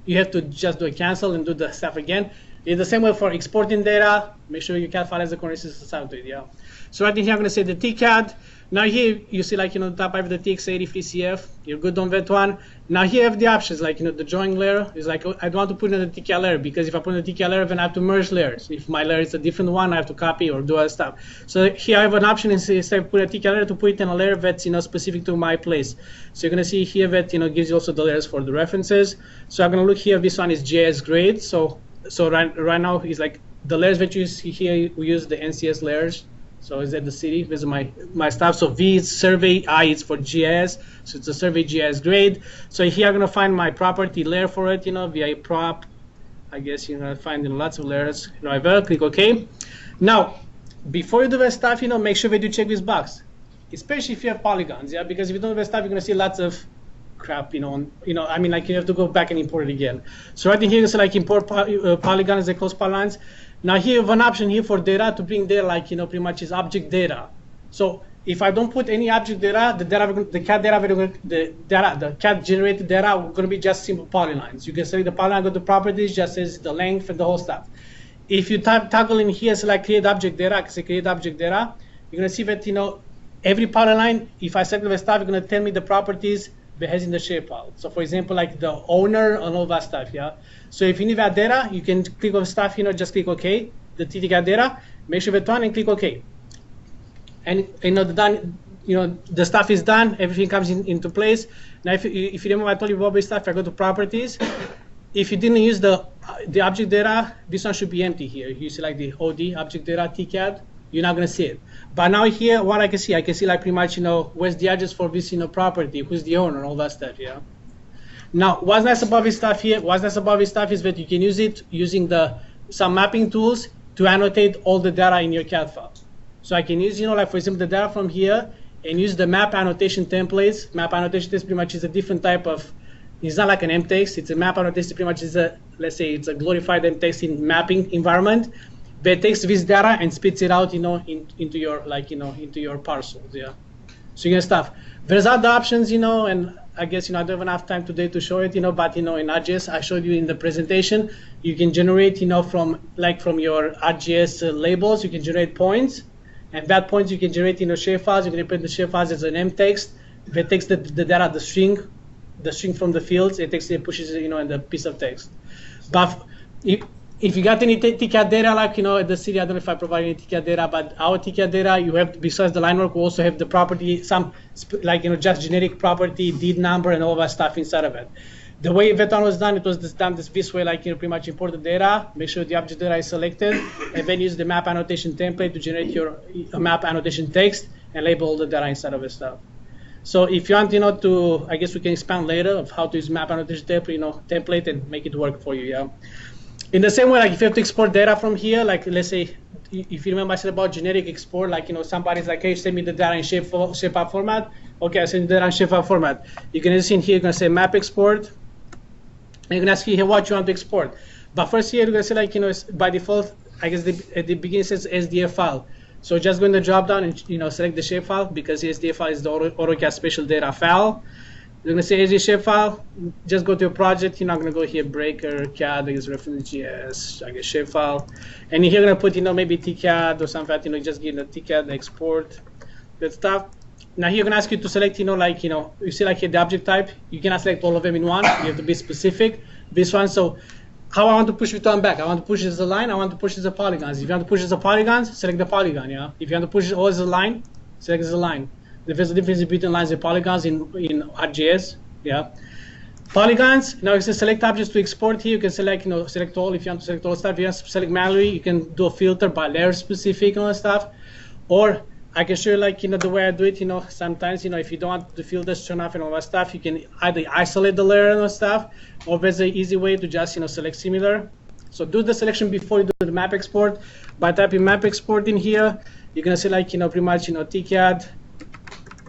you have to just do a cancel and do the stuff again. It's the same way for exporting data. Make sure your CAD file has the coordinates assigned to it. Yeah. So right in here, I'm going to say the TCAD. Now here you see like the top of the TX80 FreeCF. You're good on that one. Now here you have the options like the drawing layer is like I don't want to put in the TCAD layer because if I put in the TCAD layer, then I have to merge layers. If my layer is a different one, I have to copy or do other stuff. So here I have an option instead of put a TCAD layer to put it in a layer that's specific to my place. So you're gonna see here that gives you also the layers for the references. So I'm gonna look here. This one is GIS grade. So right now it's like the layers that you see here. We use the NCS layers. So is that the city? This is my stuff. So V is survey, I is for GIS. So it's a survey GIS grade. So here I'm gonna find my property layer for it, via prop. I guess you're gonna find lots of layers. Right there, click OK. Now, before you do that stuff, make sure that you check this box, especially if you have polygons, yeah. Because if you don't do that stuff, you're gonna see lots of crap, I mean, like you have to go back and import it again. So right in here, it's like import polygons and close polygons. Now here you have an option here for data to bring data like pretty much is object data. So if I don't put any object data, the CAD generated data are going to be just simple polylines. You can select the polyline, go to properties, just says the length and the whole stuff. If you toggle in here, select create object data, I can say create object data. You're going to see that every polyline. If I select the stuff, you're going to tell me the properties that has in the shapefile. So for example, like the owner and all that stuff, yeah. So if you need that data, you can click on stuff, just click OK, the TTCAD data, make sure it's on and click OK. And the stuff is done, everything comes into place. Now if you remember I told you about this stuff, I go to properties. If you didn't use the object data, this one should be empty here. You select the OD, object data, TCAD, you're not going to see it. But now here, what I can see like pretty much, where's the address for this, property, who's the owner, all that stuff, yeah. Now, what's nice about this stuff here, is that you can use it using some mapping tools to annotate all the data in your CAD file. So I can use, like for example, the data from here and use the map annotation templates. Map annotation templates pretty much is a different type of, it's not like an MText, it's a map annotation, pretty much is let's say it's a glorified MText in mapping environment that takes this data and spits it out, into your, into your parcels, yeah. So you can stuff. There's other options, and I guess, I don't have enough time today to show it, but, in ArcGIS, I showed you in the presentation, you can generate, from your ArcGIS labels, you can generate points, and that points you can generate, shapefiles. You can put the shapefiles as an MText. If it takes the data, the string from the fields, it pushes it, in the piece of text. But if you got any TCAD data, like, at the city, I don't know if I provide any TCAD data, but our TCAD data, you have, besides the line work, we also have the property, some, like, just generic property, deed number, and all that stuff inside of it. The way that one was done, it was done this way, like, pretty much import the data, make sure the object data is selected, and then use the map annotation template to generate your map annotation text and label all the data inside of the stuff. So if you want, to, I guess we can expand later of how to use map annotation template and make it work for you, yeah. In the same way, like if you have to export data from here, like let's say, if you remember I said about generic export, like, somebody's like, hey, send me the data in shapefile format. Okay, I send the data in shapefile format. You can see in here, you're going to say map export. And you can ask here what you want to export. But first here, you're going to say, like, by default, I guess at the beginning it says SDF file. So just go in the drop down and, select the shapefile because SDF file is the AutoCAD special data file. You're going to say SDF shapefile, just go to your project. You're not going to go here, breaker, CAD, I guess reference GS, I guess shapefile. And you're going to put, maybe TCAD or something, just give the TCAD export, that stuff. Now here you're going to ask you to select, like, you see like here the object type. You cannot select all of them in one. You have to be specific. This one, so how I want to push it on back. I want to push it as a line. I want to push it as a polygons. If you want to push it as a polygons, select the polygon, yeah. If you want to push it all as a line, select as a line. There's a difference between lines and polygons in ArcGIS, yeah. Polygons, now you can select objects to export here. You can select, select all. If you want to select all stuff, if you want to select manually, you can do a filter by layer specific and all that stuff. Or I can show you, like, the way I do it, sometimes, if you don't want the filters turn off and all that stuff, you can either isolate the layer and all that stuff, or there's an easy way to just, select similar. So do the selection before you do the map export. By typing map export in here, you're going to select, pretty much, TCAD,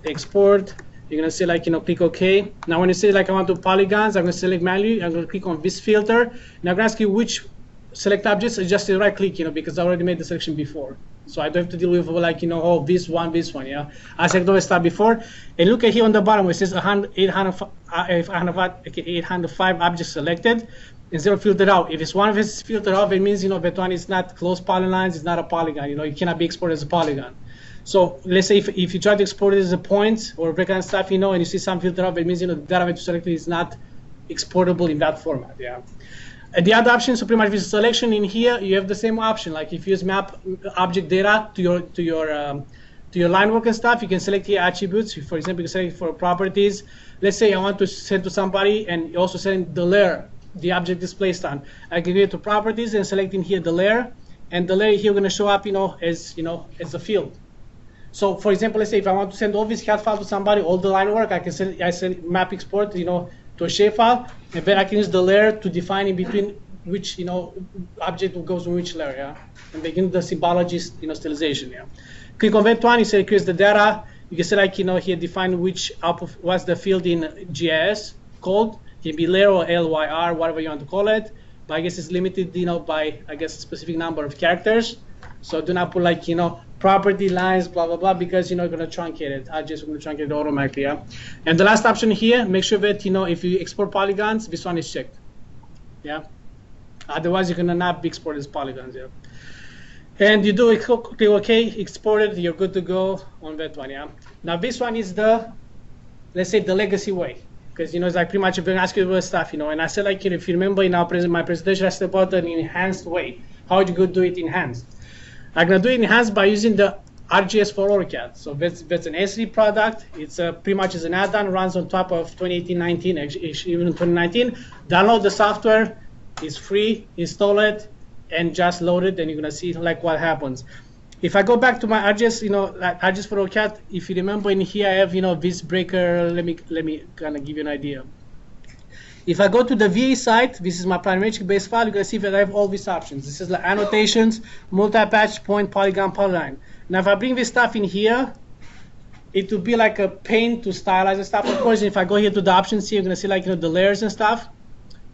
export. You're going to say, like, click OK. Now when you say, like, I want to polygons, I'm going to select manually. I'm going to click on this filter. Now I'm going to ask you which select objects. I just right click, because I already made the selection before. So I don't have to deal with, like, oh, this one, yeah. I selected all the stuff before. And look at here on the bottom where it says 800 if I have 805 objects selected, instead of filtered out. If it's one of it's filtered out, it means that one is not closed polylines, it's not a polygon. It cannot be exported as a polygon. So let's say if you try to export it as a point or break down stuff, and you see some filtered out, it means the data that you selected is not exportable in that format. Yeah. And the other option, so pretty much with selection in here, you have the same option. Like if you use map object data to your line work and stuff, you can select here attributes. For example, you can select for properties. Let's say I want to send to somebody and also send the layer the object is placed on. I can go to properties and select in here the layer, and the layer here going to show up, as a field. So for example, let's say if I want to send all this CAD file to somebody, all the line work, I send map export, to a shapefile, and then I can use the layer to define in between which, object goes in which layer, yeah, and begin the symbology, stylization, yeah. Click on that one, you say create the data. You can select, here define what's the field in GIS code. It can be layer or LYR, whatever you want to call it. But I guess it's limited, by a specific number of characters. So do not put like, property lines, blah, blah, blah, because, you're going to truncate it. ArcGIS going to truncate it automatically, yeah. And the last option here, make sure that, if you export polygons, this one is checked, yeah. Otherwise, you're going to not be exported as polygons, yeah. And you do click OK, export it, you're good to go on that one, yeah. Now this one is let's say the legacy way, because it's like pretty much if you ask you about stuff, and I said like, if you remember in my presentation, I said about an enhanced way. How would you go do it enhanced? I'm gonna do it enhanced by using the ArcGIS for AutoCAD. So that's an ESRI product. It's pretty much is an add-on, runs on top of 2018-19, even in 2019. Download the software, it's free, install it, and just load it, and you're gonna see like what happens. If I go back to my ArcGIS, like ArcGIS for AutoCAD, if you remember in here I have this breaker. Let me kind of give you an idea. If I go to the VA site, this is my parametric based file. You're gonna see that I have all these options. This is like annotations, multi-patch, point, polygon, polyline. Now if I bring this stuff in here, it will be like a pain to stylize the stuff. Of course, if I go here to the options here, you're gonna see like the layers and stuff.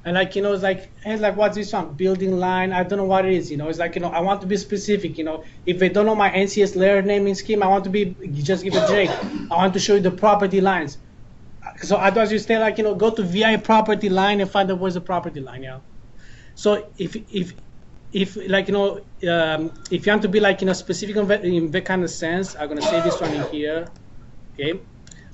And like, it's like, hey, like, what's this one? Building line, I don't know what it is, It's like, I want to be specific, If they don't know my NCS layer naming scheme, I want to be, just give a J. I want to show you the property lines. So otherwise you stay like, go to VI property line and find out where's the property line, yeah. So if like, if you want to be like, specific in that kind of sense, I'm gonna say this one in here, okay.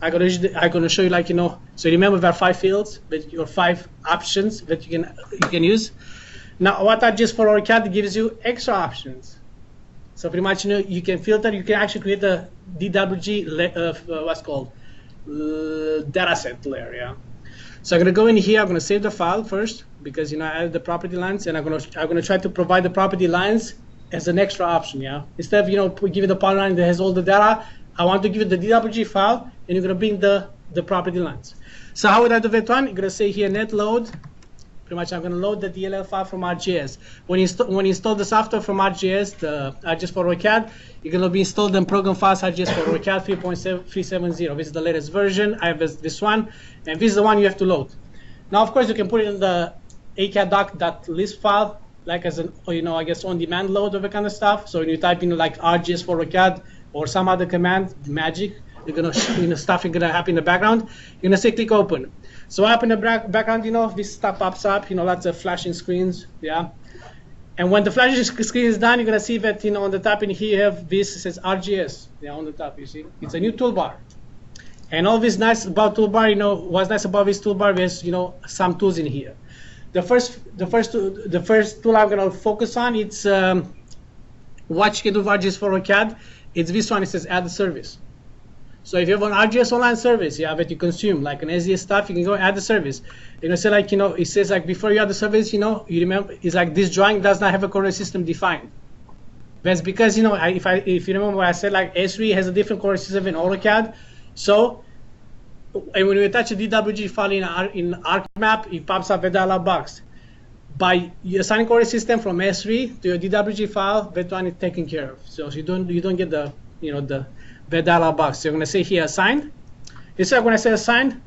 I'm gonna show you like, so remember there are 5 fields, or 5 options that you can use. Now what ArcGIS for AutoCAD gives you extra options. So pretty much, you can filter, you can actually create a DWG, what's called dataset layer, yeah. So I'm gonna go in here, I'm gonna save the file first, because I added the property lines, and I'm gonna try to provide the property lines as an extra option, yeah. Instead of giving the polyline that has all the data, I want to give you the DWG file, and you're gonna bring the property lines. So how would I do that one? You're gonna say here net load. Pretty much I'm gonna load the DLL file from ArcGIS. When you install the software from ArcGIS, the ArcGIS for AutoCAD, you're gonna be installed in program files ArcGIS for AutoCAD 3.370. This is the latest version. I have this one, and this is the one you have to load. Now, of course, you can put it in the acad.list file, like as an, I guess on-demand load of that kind of stuff. So when you type in like ArcGIS for AutoCAD or some other command, magic, you're gonna, stuff is gonna happen in the background. You're gonna say click open. So up in the background, this stuff pops up, lots of flashing screens, yeah. And when the flashing screen is done, you're gonna see that, on the top in here you have this, it says ArcGIS, yeah, on the top, you see. It's a new toolbar. And all this nice about toolbar, what's nice about this toolbar is, some tools in here. The first tool I'm gonna focus on, it's what you can do with ArcGIS for AutoCAD. It's this one, it says add a service. So if you have an ArcGIS online service, yeah, that you consume, like an SDA stuff, you can go add the service. You're gonna say like, it says like before you add the service, you remember, it's like this drawing does not have a coordinate system defined. That's because, if you remember what I said, like ESRI has a different coordinate system in AutoCAD. So, and when you attach a DWG file in ArcMap, it pops up a dialog box. By assigning coordinate system from ESRI to your DWG file, that one is taken care of. So you don't get the, the dialog box. So you're going to say here assigned. Instead when I say assigned,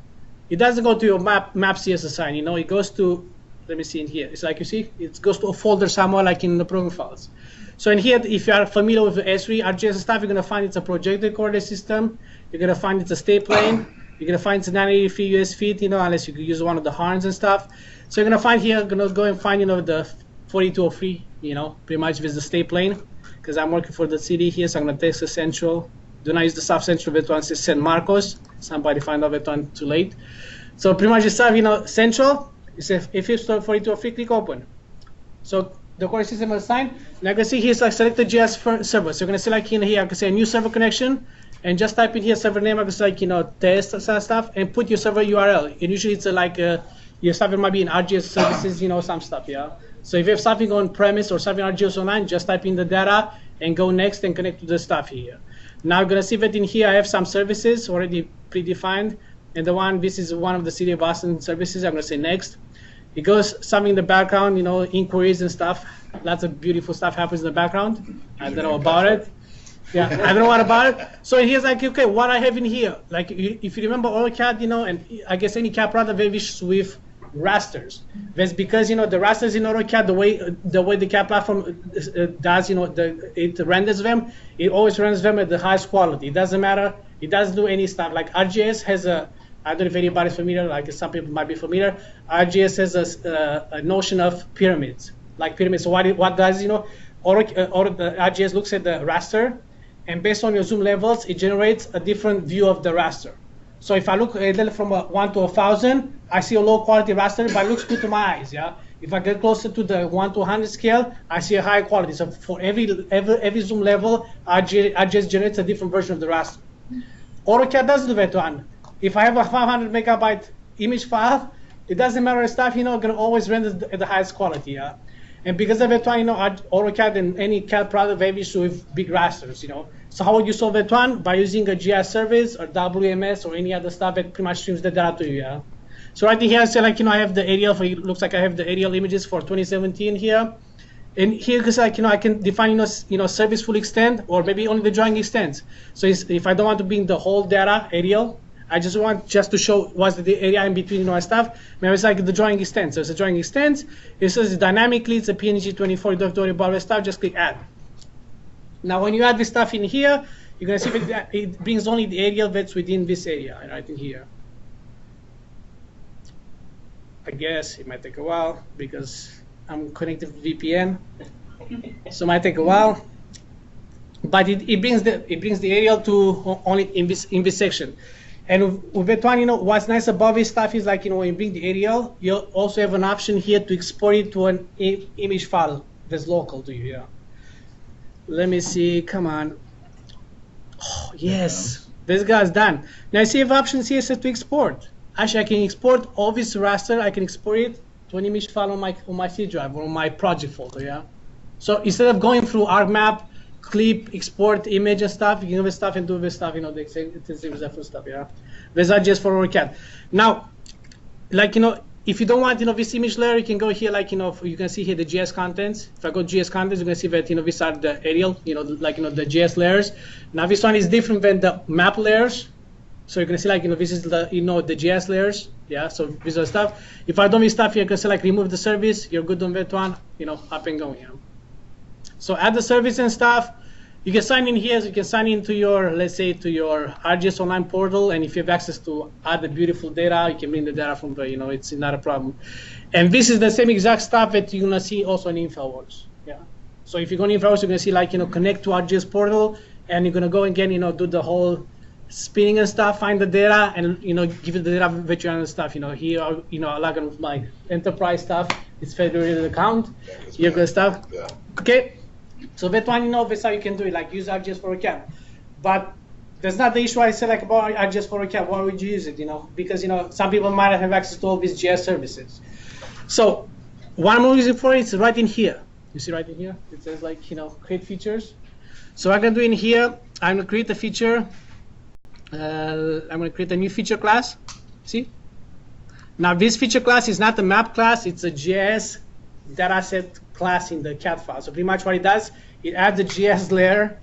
it doesn't go to your map CS assign. It goes to, let me see in here. It's like you see, it goes to a folder somewhere like in the program files. So in here, if you are familiar with the ESRI ArcGIS stuff, you're going to find it's a projected coordinate system. You're going to find it's a state plane. You're gonna find it's 983 US feet, unless you could use one of the horns and stuff. So you're gonna find here, gonna go and find, the 4203, pretty much with the state plane, because I'm working for the city here, so I'm gonna text the central. Do not use the South Central Vetuan, says San Marcos. Somebody find out Vetuan too late. So pretty much you have, central. You say if it's 4203, click open. So the core system is assigned. Now you can see here, it's like select the GIS server. So you're gonna select in here, I can say a new server connection, and just type in here server name, I can say test stuff, and put your server URL. And usually it's your server might be in ArcGIS services, some stuff, yeah. So if you have something on premise or something ArcGIS online, just type in the data and go next and connect to the stuff here. Now I'm gonna see that in here I have some services already predefined, and this is one of the City of Boston services. I'm gonna say next. It goes something in the background, inquiries and stuff. Lots of beautiful stuff happens in the background. I don't know about it. Yeah, I don't know what about it. So here's like, okay, what I have in here. Like, if you remember AutoCAD, and I guess any CAD product very vicious with rasters. That's because, the rasters in AutoCAD, the way the CAD platform does, it renders them, it always renders them at the highest quality. It doesn't matter. It doesn't do any stuff. Like ArcGIS has I don't know if anybody's familiar, like some people might be familiar. ArcGIS has a notion of pyramids, like pyramids. So what does, ArcGIS looks at the raster, and based on your zoom levels, it generates a different view of the raster. So if I look from 1 to 1,000, I see a low quality raster, but it looks good to my eyes, yeah? If I get closer to the 1 to 100 scale, I see a high quality. So for every zoom level, ArcGIS generates a different version of the raster. AutoCAD doesn't do that one. If I have a 500 megabyte image file, it doesn't matter stuff, gonna always render at the highest quality, yeah? And because of that one, AutoCAD and any CAD product very issue with big rasters, So how would you solve that one? By using a GIS service or WMS or any other stuff that pretty much streams the data to you, yeah? So right here, I say I have the aerial, it looks like I have the aerial images for 2017 here. And here, because I can define, service full extent, or maybe only the drawing extends. So if I don't want to bring the whole data aerial, I just want to show what's the area in between, and stuff. Maybe it's like the drawing extends. So it's a drawing extends. It says dynamically, it's a PNG 24. You don't have to worry about that stuff. Just click add. Now, when you add this stuff in here, you're gonna see that it brings only the aerial that's within this area, right in here. I guess it might take a while because I'm connected to VPN, so it might take a while. But it brings the aerial to only in this section. And with that one, what's nice about this stuff is when you bring the aerial, you also have an option here to export it to an image file that's local to you. Yeah. Let me see. Come on. Oh, yes, this guy's done. Now I see have options here set to export. Actually, I can export all this raster. I can export it to an image file on my C drive or on my project folder. Yeah. So instead of going through ArcMap, clip, export image and stuff, you can do this stuff and do this stuff, the same stuff, yeah. These are just for ArcGIS. Now, if you don't want, this image layer, you can go here, you can see here the GIS contents. If I go GIS contents, you can see that, these are the aerial, the GIS layers. Now this one is different than the map layers. So you can see, this is the, the GIS layers, yeah. So visual stuff. If I don't this stuff, you can select remove the service. You're good on that one, up and going. Yeah. So add the service and stuff. You can sign in here. So you can sign into your, let's say, to your ArcGIS online portal. And if you have access to other beautiful data, you can bring the data from there. It's not a problem. And this is the same exact stuff that you're gonna see also in InfoWorks. Yeah. So if you go in InfoWorks, you're gonna see connect to ArcGIS portal, and you're gonna go again, do the whole spinning and stuff, find the data, and give you the data that you and stuff. Here, I like with my enterprise stuff. It's federated account. You're good stuff. Yeah. Okay. So that one, that's how you can do it, use ArcGIS for ArcGIS. But that's not the issue I said about ArcGIS for ArcGIS. Why would you use it? Because some people might have access to all these GIS services. So what I'm using for it is right in here. You see right in here? It says create features. So what I'm gonna do in here, I'm gonna create a feature. I'm gonna create a new feature class. See? Now this feature class is not a map class. It's a GIS dataset class in the CAD file. So pretty much what it does, it adds a GIS layer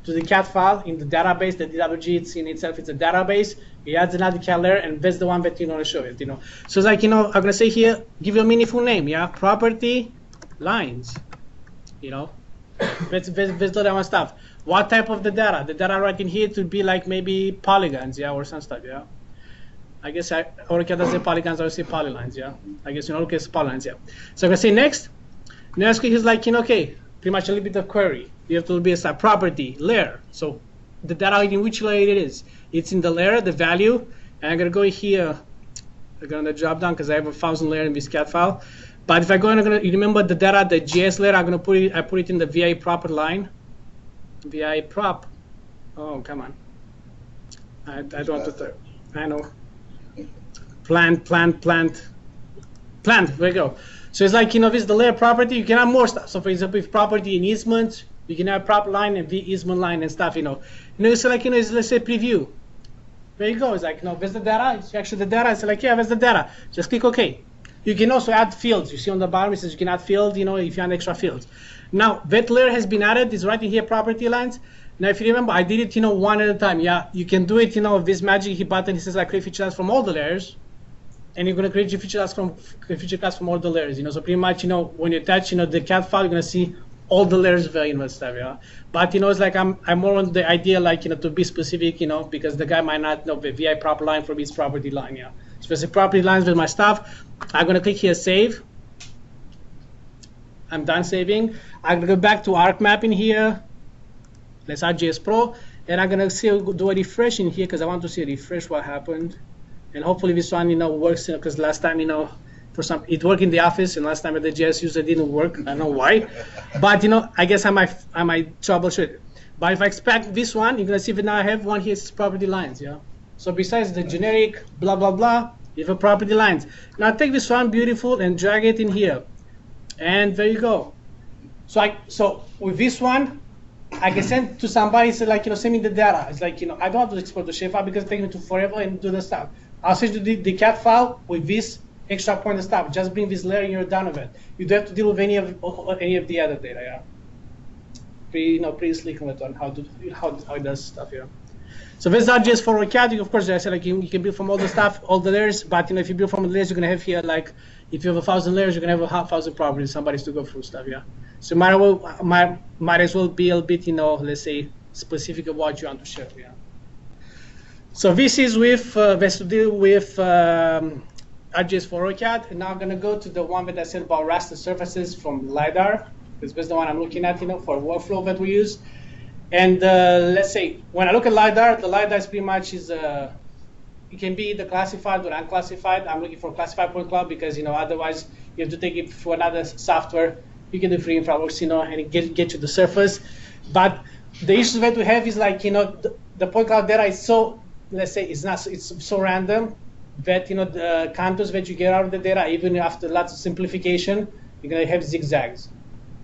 to the CAD file in the database. The DWG, it's in itself, it's a database. It adds another CAD layer, and that's the one that you want to show it. So it's I'm gonna say here, give you a meaningful name, yeah. Property lines, That's the other stuff. What type of the data? The data right in here to be maybe polygons, yeah, or some stuff, yeah. I guess AutoCAD doesn't say polygons, I would say polylines, yeah. I guess in all cases polylines, yeah. So I'm gonna say next. Next click is like, okay, pretty much a little bit of query. You have to be a property, layer. So the data in which layer it is. It's in the layer, the value, and I'm gonna go here. I'm gonna drop down because I have 1,000 layer in this CAD file. But if I go and I'm gonna remember the data, the GIS layer, I'm gonna put it in the VI proper line. VI prop. Oh, come on. I don't want to. I know. Plant. There we go. So it's like, this is the layer property. You can have more stuff. So for example, if property in easement, you can have prop line and easement line and stuff. It's like, it's, let's say preview. There you go. It's like, where's the data? It's actually the data. It's like, yeah, where's the data? Just click OK. You can also add fields. You see on the bottom, it says you can add fields, if you want extra fields. Now, that layer has been added. It's right in here, property lines. Now, if you remember, I did it, one at a time. Yeah, you can do it, this magic button. It says like create feature class from all the layers, and you're gonna create your feature class from all the layers. So pretty much, when you attach, the CAD file, you're gonna see all the layers very much stuff. Yeah, but it's like I'm more on the idea like to be specific, because the guy might not know the VI proper line from his property line. Yeah, specific property lines with my stuff. I'm gonna click here, save. I'm done saving. I'm gonna go back to Arc Map in here. Let's ArcGIS Pro, and I'm gonna do a refresh in here because I want to see a refresh what happened, and hopefully this one works. Because last time for some it worked in the office, and last time at the GIS user didn't work. I don't know why, but I guess I might troubleshoot it. But if I expect this one, you're gonna see that now I have one here. It's property lines, yeah. So besides the generic blah blah blah, you have a property lines. Now take this one, beautiful, and drag it in here, and there you go. So with this one, I can send to somebody, say like, send me the data. It's like, I don't have to export the shapefile because it's taking me forever and do the stuff. I'll send you the CAD file with this extra point of stuff. Just bring this layer and you're done with it. You don't have to deal with any of the other data, yeah. Pretty slick on how it does stuff, yeah. So this is ArcGIS for CAD. Of course, I said like you can build from all the stuff, all the layers. But if you build from the layers, you're gonna have here like if you have 1,000 layers, you're gonna have 1,000 properties. Somebody's to go through stuff, yeah. So might as well be a bit, let's say, specific of what you want to share. Yeah. So this is with has to deal with ArcGIS for AutoCAD, and now I'm gonna go to the one that I said about raster surfaces from LiDAR. This is the one I'm looking at, for workflow that we use. And let's say when I look at LiDAR, the LiDAR is pretty much it can be either classified or unclassified. I'm looking for classified point cloud because otherwise you have to take it for another software. You can do free infraworks, and it get you the surface. But the issue that we have is like, the point cloud data is so, let's say, it's so random that, the contours that you get out of the data, even after lots of simplification, you're gonna have zigzags.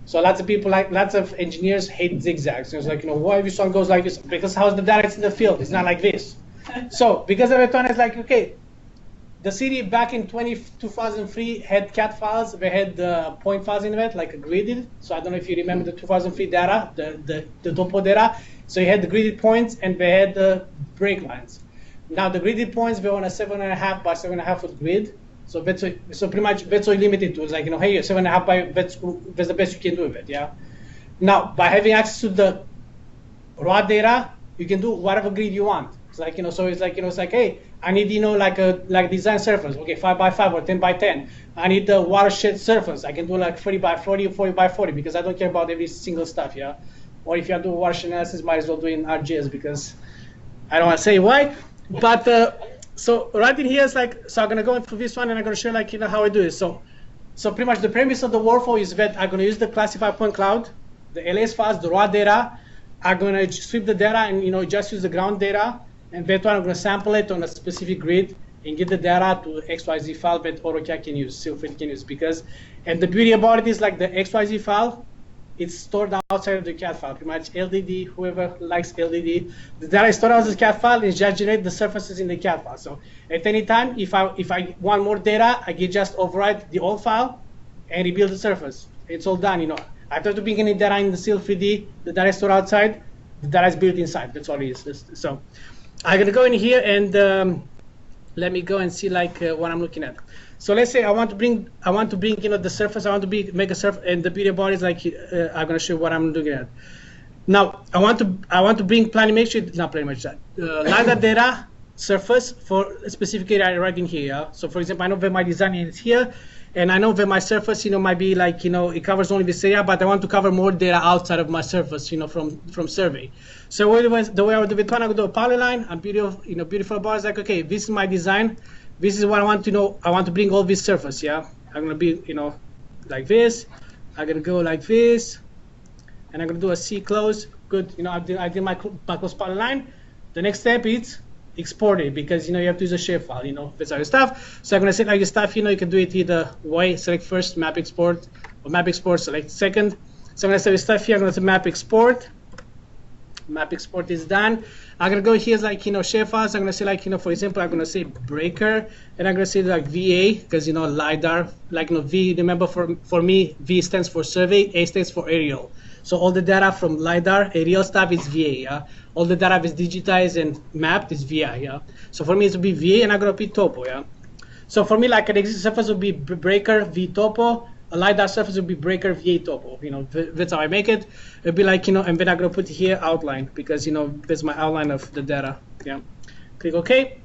So lots of engineers hate zigzags. It's like, why this one goes like this? Because how's the data in the field? It's not like this. So because of it, it's like, okay, the city back in 2003 had CAD files. They had point files in it, like gridded. So I don't know if you remember the 2003 data, the topo data. So you had the gridded points and they had the break lines. Now the gridded points were on a 7.5 by 7.5 foot grid. So pretty much that's all limited to. It's like, hey, 7.5 by that's the best you can do with it, yeah. Now by having access to the raw data, you can do whatever grid you want. It's like, so it's like, it's like, hey, I need, like design surface, okay, 5 by 5 or 10 by 10. I need the watershed surface. I can do like 30 by 40 or 40 by 40 because I don't care about every single stuff, yeah. Or if you do watershed analysis, might as well do in ArcGIS because I don't want to say why. But so right in here is like, so I'm gonna go into this one and I'm gonna show like how I do it. So pretty much the premise of the workflow is that I'm gonna use the classified point cloud, the LS files, the raw data. I'm gonna sweep the data and just use the ground data. And that one, I'm going to sample it on a specific grid and get the data to XYZ file that AutoCAD can use, Silverfield can use. And the beauty about it is like the XYZ file, it's stored outside of the CAD file. Pretty much LDD, whoever likes LDD, the data is stored outside the CAD file and just generate the surfaces in the CAD file. So at any time, if I want more data, I can just override the old file and rebuild the surface. It's all done, I don't have to bring any data in the Sil3D. The data is stored outside. The data is built inside. That's all it is. So I'm gonna go in here and let me go and see like what I'm looking at. So let's say I want to bring the surface. I want to make a surface, and the beauty about it is like I'm gonna show you what I'm looking at. Now I want to bring planimetry, not planimetry, LiDAR data surface for specifically right in here. Yeah? So for example, I know where my design is here, and I know where my surface, might be like, it covers only this area, but I want to cover more data outside of my surface, from survey. So the way I would do it, I would do a polyline. I'm beautiful about it. It's like, okay, this is my design. This is what I want to know. I want to bring all this surface, yeah? I'm gonna be, like this. I'm gonna go like this, and I'm gonna do a C close. Good, I did my close polyline. The next step is export it, because you have to use a shapefile, that's all your stuff. So I'm gonna select your stuff, you can do it either way. Select first map export, or map export select second. So I'm gonna select stuff here. I'm gonna say map export. Map export is done. I'm gonna go here like shapefiles. I'm gonna say like for example, I'm gonna say breaker, and I'm gonna say like VA, because LiDAR, like V. Remember for me, V stands for survey, A stands for aerial. So all the data from LiDAR, aerial stuff is VA. Yeah. All the data is digitized and mapped is VI. Yeah. So for me it will be VA, and I'm gonna be topo. Yeah. So for me, like an existing surface would be breaker V topo. A LiDAR surface would be breaker VA topo. That's how I make it. It'd be like, and then I'm gonna put here outline, because that's my outline of the data. Yeah. Click OK.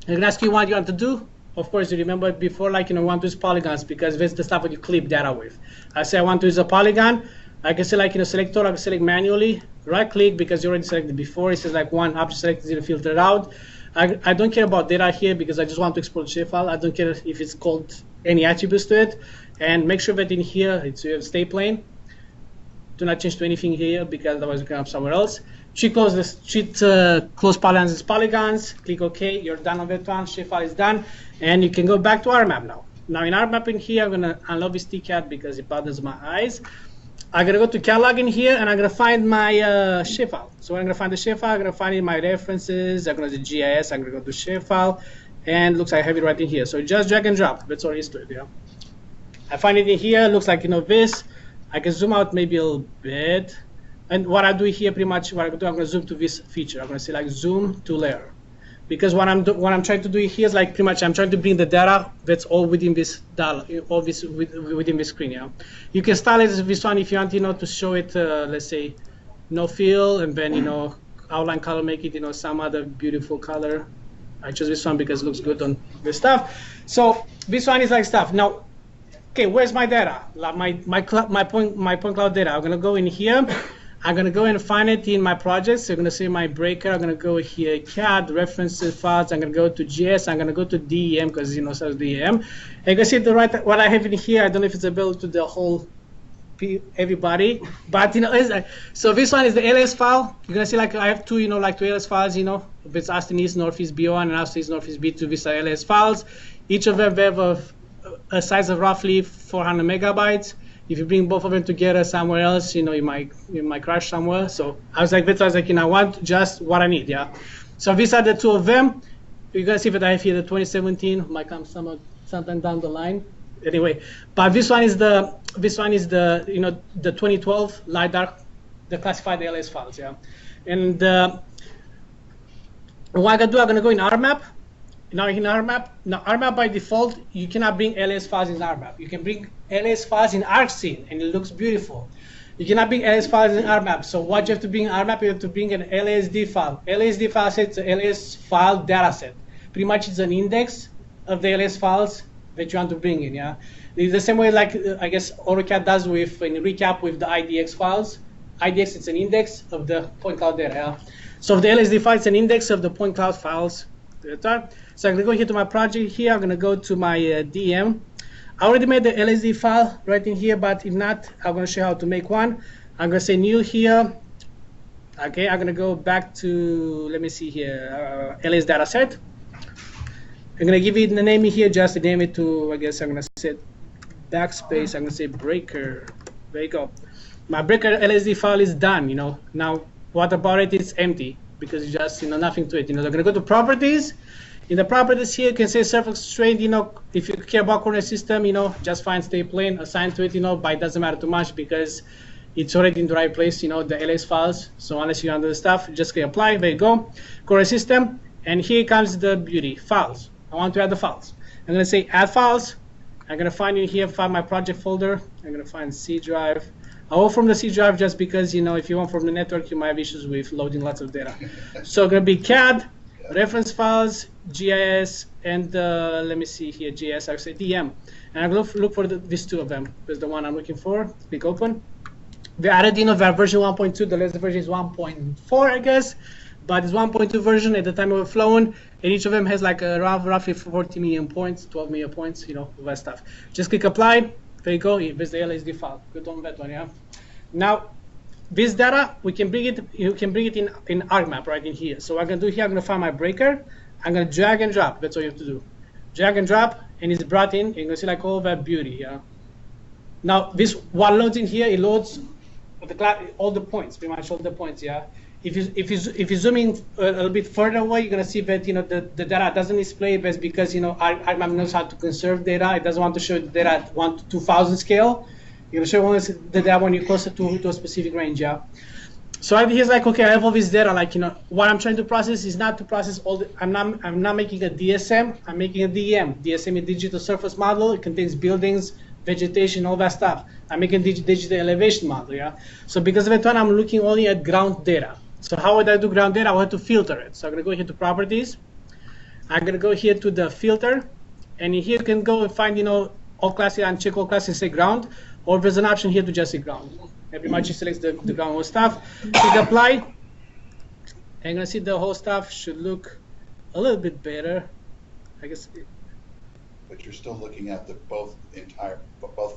I'm gonna ask you what you want to do. Of course, you remember before, like, we want to use polygons, because that's the stuff that you clip data with. I say I want to use a polygon. I can select, select all. I can select manually. Right click, because you already selected before. It says like one object selected, zero filtered out. I don't care about data here, because I just want to export the shapefile. I don't care if it's called any attributes to it. And make sure that in here it's stay plain. Do not change to anything here, because otherwise you can have somewhere else. Treat close polygons as polygons. Click OK. You're done on that one. Shapefile is done, and you can go back to our map now. Now in our map in here, I'm gonna unlock this TCAD because it bothers my eyes. I'm gonna go to catalog in here, and I'm gonna find my shapefile. So when I'm gonna find the shapefile, I'm gonna find in my references. I'm gonna do GIS. I'm gonna go to shapefile, and looks like I have it right in here. So just drag and drop. That's all it is to it. Yeah. I find it in here. Looks like this. I can zoom out maybe a little bit. And what I do here, pretty much, what I do, I'm gonna zoom to this feature. I'm gonna say like zoom to layer, because what I'm trying to do here is like pretty much I'm trying to bring the data that's all within this all this within this screen. Yeah. You can style it as this one if you want, to show it. Let's say no fill, and then outline color, make it some other beautiful color. I chose this one because it looks good on this stuff. So this one is like stuff now. Okay, where's my data? My point cloud data. I'm gonna go in here. I'm gonna go and find it in my projects. So I'm gonna say my breaker. I'm gonna go here, CAD references files. I'm gonna go to GS. I'm gonna go to DEM, because it says DEM. And you can see what I have in here. I don't know if it's available to the whole everybody, but so this one is the LS file. You're gonna see like I have two two LS files. It's Austin East Northeast B1 and Austin East Northeast B2. These are LS files. Each of them have a size of roughly 400 megabytes. If you bring both of them together somewhere else, you might crash somewhere. So I was like, I want just what I need, yeah. So these are the two of them. You're gonna see that I have here the 2017. Might come sometime down the line. Anyway, but this one is the the 2012 LiDAR, the classified LS files, yeah. And what I'm gonna do, I'm gonna go in RMap. Now in RMap by default, you cannot bring LS files in RMap. You can bring LS files in ArcScene, and it looks beautiful. You cannot bring LS files in RMap. So what you have to bring in RMap, you have to bring an LSD file. LSD file set is an LS file dataset. Pretty much it's an index of the LS files that you want to bring in. Yeah, it's the same way like I guess AutoCAD does with in recap with the IDX files. IDX it's an index of the point cloud data. Yeah? So the LSD file is an index of the point cloud files. So I'm gonna go here to my project here. I'm gonna go to my DM. I already made the LSD file right in here, but if not, I'm gonna show you how to make one. I'm gonna say new here. Okay, I'm gonna go back to, let me see here, LS dataset. I'm gonna give it the name here, just to name it to, I guess I'm gonna set backspace. I'm gonna say breaker. There you go. My breaker LSD file is done. Now what about it? It's empty, because it's just nothing to it. I'm gonna go to properties. In the properties here, you can say surface constraint. If you care about coordinate system, just find stay plane, assign to it. But it doesn't matter too much because it's already in the right place. The LS files. So unless you under the stuff, just click apply. There you go. Coordinate system, and here comes the beauty files. I want to add the files. I'm gonna say add files. I'm gonna find in here, find my project folder. I'm gonna find C drive. I'll go from the C drive just because if you want from the network, you might have issues with loading lots of data. So it's gonna be CAD. reference files, GIS, and let me see here, GIS, I say DM. And I'm going to look for these two of them. There's the one I'm looking for. Click open. We added version 1.2. The latest version is 1.4, I guess. But it's 1.2 version at the time of overflowing, and each of them has like roughly 40 million points, 12 million points, you know, all that stuff. Just click apply. There you go. Here's the LSD file. Good on that one, yeah. Now, this data, we can bring it. You can bring it in ArcMap right in here. So what I'm gonna do here, I'm gonna find my breaker. I'm gonna drag and drop. That's all you have to do. Drag and drop, and it's brought in. You're gonna see like all that beauty, yeah. Now, this what loads in here, it loads all the points, pretty much all the points, yeah. If you zoom in a little bit further away, you're gonna see that the data doesn't display best because ArcMap knows how to conserve data. It doesn't want to show the data at 1 to 2000 scale. You're gonna show only the data when you're closer to a specific range, yeah. So here's like, okay, I have all this data. Like what I'm trying to process is not to process all the. I'm not making a DSM. I'm making a DEM. DSM is digital surface model. It contains buildings, vegetation, all that stuff. I'm making digital elevation model, yeah. So because of that one, I'm looking only at ground data. So how would I do ground data? I want to filter it. So I'm going to go here to properties. I'm going to go here to the filter. And here you can go and find, all classes and check all classes and say ground. Or there's an option here to just say ground. Pretty much it selects the ground whole stuff. Click apply. And you're going to see the whole stuff should look a little bit better. I guess. But you're still looking at both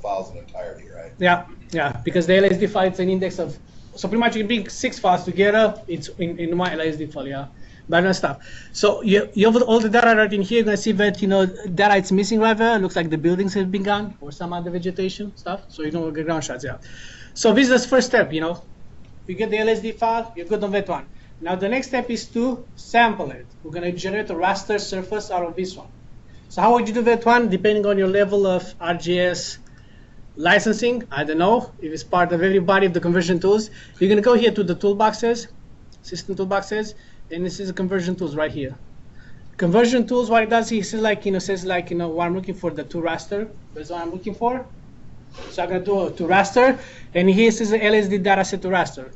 files in entirety, right? Yeah, because the LSD file is an index of. So pretty much you can bring 6 files together. It's in one LSD file, yeah. But no stuff. So you have all the data right in here. You're gonna see that data it's missing right there. It looks like the buildings have been gone or some other vegetation stuff. So you don't get ground shots, yeah. So this is the first step, You get the LSD file. You're good on that one. Now the next step is to sample it. We're gonna generate a raster surface out of this one. So how would you do that one? Depending on your level of ArcGIS licensing, I don't know if it's part of everybody of the conversion tools. You're going to go here to the toolboxes, system toolboxes, and this is the conversion tools right here. Conversion tools, what it does, it says what I'm looking for, the to raster. That's what I'm looking for. So I'm going to do a to raster, and here it says the LSD dataset to raster.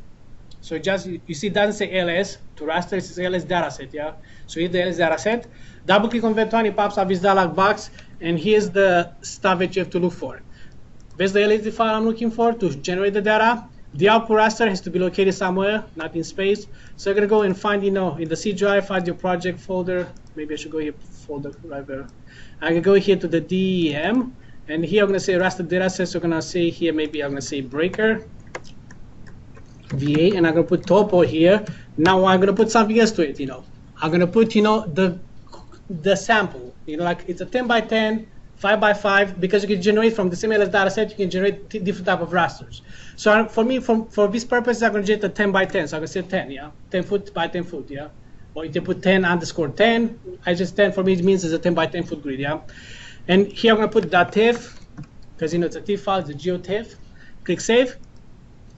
So you see it doesn't say LS to raster, it says LS dataset, yeah. So here's the LS dataset. Double click on that one, it pops up this dialog box, and here's the stuff that you have to look for. There's the LSD file I'm looking for to generate the data. The output raster has to be located somewhere, not in space. So I'm gonna go and find, in the C drive, find your project folder. Maybe I should go here, folder right there. I'm gonna go here to the DEM, and here I'm gonna say raster dataset. So I'm gonna say here, maybe I'm gonna say breaker, VA, and I'm gonna put topo here. Now I'm gonna put something else to it, I'm gonna put, the sample, like it's a 10 by 10, 5 by 5, because you can generate from the same LS data set, you can generate different type of rasters. So for me, for this purpose, I'm going to generate a 10 by 10. So I'm going to say 10, yeah? 10 foot by 10 foot, yeah? Or you can put 10 underscore 10. I just 10 for me, it means it's a 10 by 10 foot grid, yeah? And here I'm going to put .tiff, because it's a TIFF file, it's a geotiff. Click save.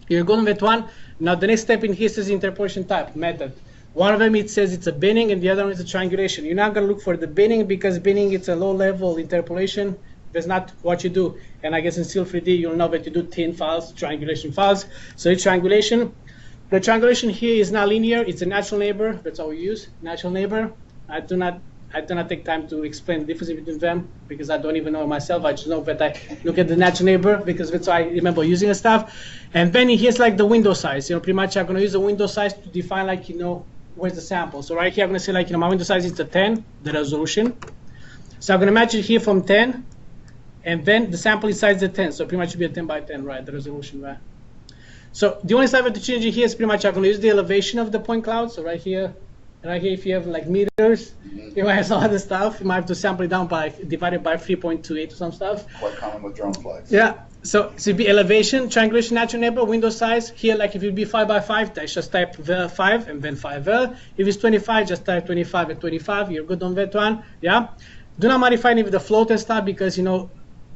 You're going with one. Now the next step in here says interpolation type, method. One of them, it says it's a binning, and the other one is a triangulation. You're not going to look for the binning because binning, it's a low-level interpolation. That's not what you do. And I guess in Seal 3D, you'll know that you do thin files, triangulation files. So it's triangulation. The triangulation here is not linear. It's a natural neighbor. That's all we use, natural neighbor. I do not take time to explain the difference between them because I don't even know myself. I just know that I look at the natural neighbor because that's why I remember using the stuff. And then here's like the window size. Pretty much I'm going to use the window size to define where's the sample. So right here I'm going to say my window size is a 10, the resolution. So I'm going to match it here from 10, and then the sample is size is 10. So pretty much should be a 10 by 10, right? The resolution, right? So the only stuff I have to change it here is pretty much I'm going to use the elevation of the point cloud. So right here, if you have like meters, you might have some other stuff. You might have to sample it down by divided by 3.28 or some stuff. Quite common with drone flights. Yeah. So it'd be elevation, triangulation, natural neighbor, window size. Here, like if it be 5 by 5, just type 5 and then 5. If it's 25, just type 25 and 25. You're good on that one. Yeah. Do not modify any of the float and stuff because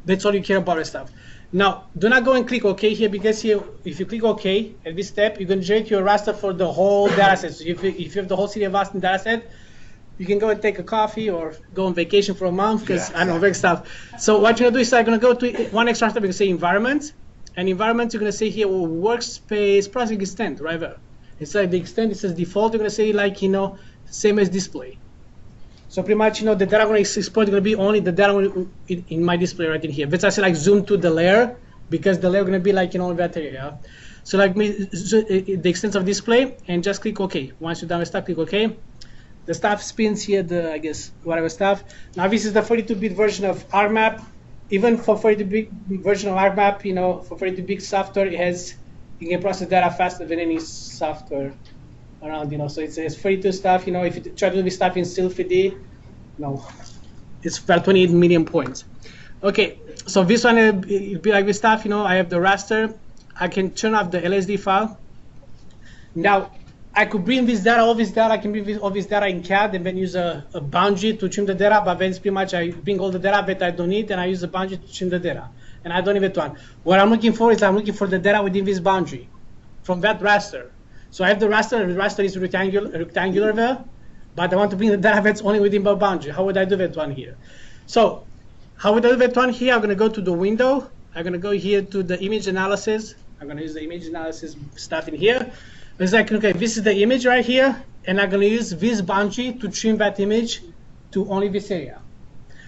that's all you care about and stuff. Now, do not go and click OK here because here, if you click OK at this step, you're going to generate your raster for the whole dataset. So if you have the whole city of Austin dataset, you can go and take a coffee or go on vacation for a month because I don't know, big stuff. So what you're going to do is I'm going to go to one extra step. You're going to say environment. And environment, you're going to say here, workspace processing extent right there. It's like the extent, it says default. You're going to say same as display. So pretty much, the data I'm going to export is going to be only the data in my display right in here. But I say like zoom to the layer because the layer going to be like in that area. So like the extent of display and just click OK. Once you're done with stuff, click OK. The stuff spins here, I guess, whatever stuff. Now this is the 32-bit version of ArcMap. Even for 32-bit version of ArcMap, for 32-bit software, you can process data faster than any software around, so it's 32 stuff, if you try to do this stuff in still 3D, it's about 28 million points. Okay, so this one, it'll be like this stuff, I have the raster, I can turn off the LSD file. Now, I could bring this data, all this data, I can bring all this data in CAD and then use a boundary to trim the data, but then it's pretty much I bring all the data that I don't need and I use a boundary to trim the data. And I don't need that one. What I'm looking for is I'm looking for the data within this boundary from that raster. So I have the raster is rectangular there, but I want to bring the data that's only within the boundary. How would I do that one here? So how would I do that one here? I'm going to go to the window. I'm going to go here to the image analysis. I'm going to use the image analysis stuff in here. It's like, okay, this is the image right here, and I'm going to use this boundary to trim that image to only this area.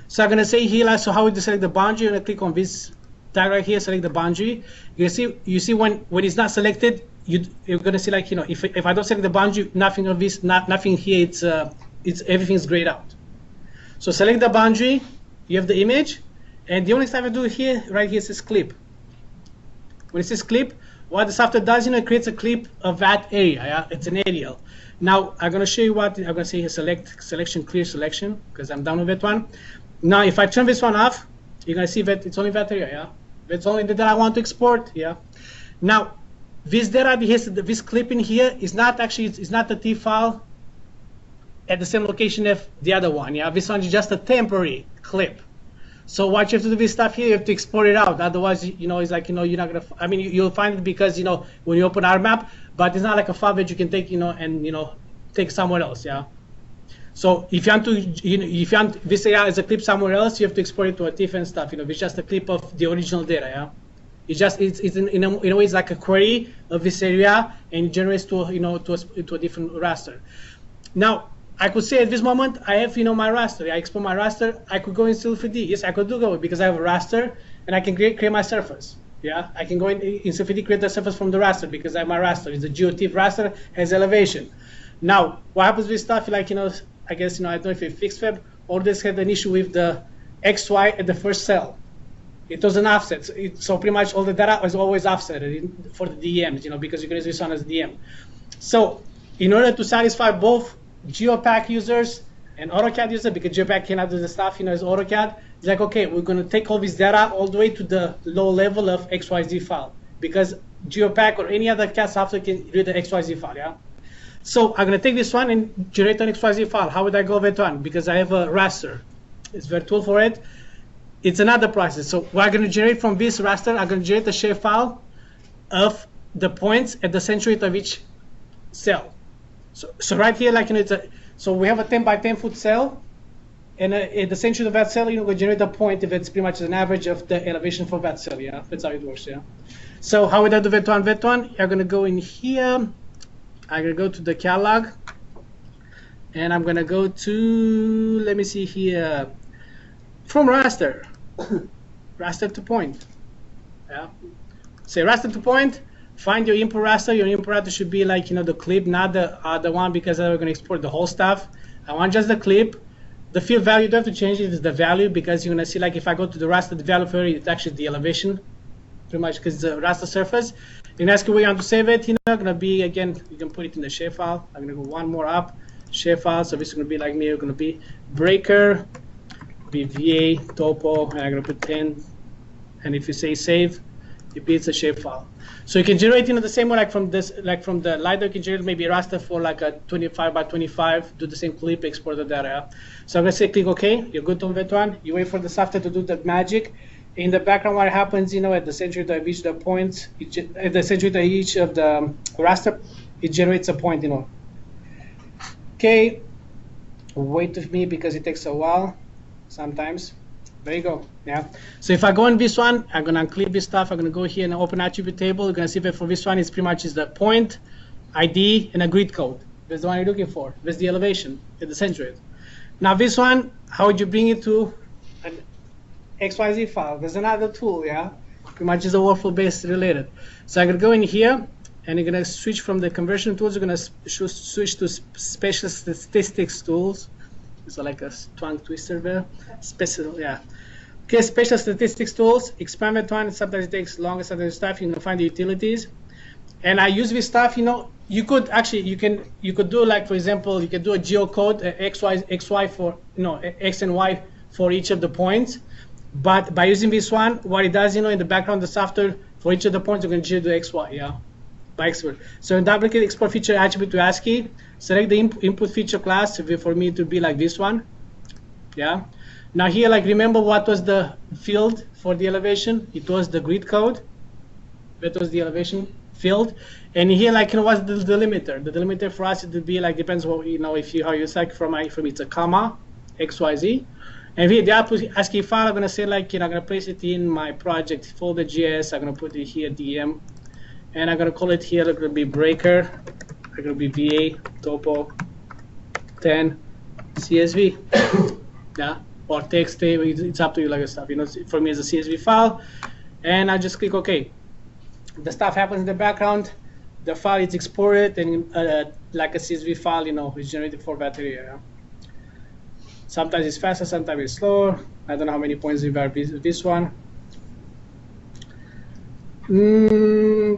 So I'm going to say here, so how would you select the boundary? I'm going to click on this tag right here, select the boundary. You see when it's not selected, you're going to see like, if I don't select the boundary, nothing of this, nothing here, it's everything's grayed out. So select the boundary, you have the image, and the only stuff I do here, right here, says clip. When it says clip, what the software does, it creates a clip of that area. Yeah? It's an aerial. Now I'm going to show you what I'm going to say here: selection, clear selection, because I'm done with that one. Now if I turn this one off, you're going to see that it's only that area. Yeah, that's only the data I want to export. Yeah. Now this data, this clip in here is not actually it's not the T file at the same location as the other one. Yeah, this one is just a temporary clip. So what you have to do with this stuff here, you have to export it out. Otherwise, it's like, you're not going to, I mean, you'll find it because, when you open ArcMap, but it's not like a file that you can take, and, take somewhere else, yeah? So if you want to, if you want this area as a clip somewhere else, you have to export it to a TIFF and stuff, It's just a clip of the original data, yeah? It's just, it's in a way, it's like a query of this area, and it generates to a different raster. Now, I could say at this moment, I have, my raster. I export my raster. I could go in still 3D. Yes, I could do go because I have a raster, and I can create my surface. Yeah, I can go in still 3D, create the surface from the raster because I have my raster. It's a GeoTIFF raster, has elevation. Now, what happens with stuff like, I guess, I don't know if it's fixed web, or this had an issue with the XY at the first cell. It was an offset. So pretty much all the data was always offsetted for the DMs, because you can use this one as DM. So in order to satisfy both GeoPack users and AutoCAD users, because GeoPack cannot do the stuff, as AutoCAD, it's like, okay, we're going to take all this data all the way to the low level of XYZ file, because GeoPack or any other CAD software can read the XYZ file, yeah? So I'm going to take this one and generate an XYZ file. How would I go with that one? Because I have a raster. It's very tool for it. It's another process. So what I'm going to generate from this raster, I'm going to generate a shapefile of the points at the centroid of each cell. So right here, like, so we have a 10 by 10 foot cell, and at the center of that cell, we generate a point that's pretty much an average of the elevation for that cell. Yeah, that's how it works. Yeah. So how would I do that one? That one, you're gonna go in here. I'm gonna go to the catalog, and I'm gonna go to, let me see here, from raster, raster to point. Yeah. Say raster to point. Find your input raster. Your input raster should be like, the clip, not the other one, because we're going to export the whole stuff. I want just the clip. The field value, you don't have to change it. It's the value, because you're going to see, like, if I go to the raster developer, it's actually the elevation, pretty much, because it's a raster surface. You can ask you where you want to save it. Going to be, again, you can put it in the shapefile. I'm going to go one more up, shapefile. So this is going to be like me. You're going to be breaker, BVA, topo, and I'm going to put 10. And if you say save, it beats a shapefile. So you can generate, the same way, like from this, like from the LiDAR, you can generate maybe a raster for like a 25 by 25, do the same clip, export the data. So I'm gonna say click OK. You're good on that one. You wait for the software to do the magic. In the background, what happens, at the center of each of the points, at the center of each of the raster, it generates a point, Okay. Wait with me because it takes a while sometimes. There you go. Yeah. So if I go on this one, I'm gonna unclip this stuff. I'm gonna go here and open attribute table. You're gonna see that for this one, it's pretty much is the point, ID, and a grid code. That's the one you're looking for. That's the elevation at the center. Now this one, how would you bring it to an XYZ file? There's another tool, yeah? Pretty much is a workflow based related. So I'm gonna go in here and you're gonna switch from the conversion tools, you're gonna switch to spatial statistics tools. It's like a tongue twister there. Special, yeah. Okay, spatial statistics tools, expand that one, sometimes it takes longer, sometimes stuff, you're gonna find the utilities. And I use this stuff, you know, you could actually, you could do like, for example, you could do a geocode, XY for, you know, X and Y for each of the points. But by using this one, what it does, you know, in the background, the software, for each of the points, you're going to do XY, yeah, by export. So in duplicate export feature attribute to ASCII, select the input feature class for me to be like this one, yeah. Now here, like, remember what was the field for the elevation? It was the grid code. That was the elevation field. And here, like, you know, what's the delimiter? The delimiter for us, it would be like, depends what, you know, if you, how you select from me, it's a comma, XYZ. And here, the output ASCII file, I'm going to say, like, you know, I'm going to place it in my project folder GIS. I'm going to put it here, DM. And I'm going to call it here, it's going to be breaker. It's going to be VA, topo, 10, CSV. Yeah, or text, it's up to you, like that stuff. You know, for me, it's a CSV file. And I just click OK. The stuff happens in the background. The file is exported, and like a CSV file, you know, is generated for that area. Sometimes it's faster, sometimes it's slower. I don't know how many points we have this one.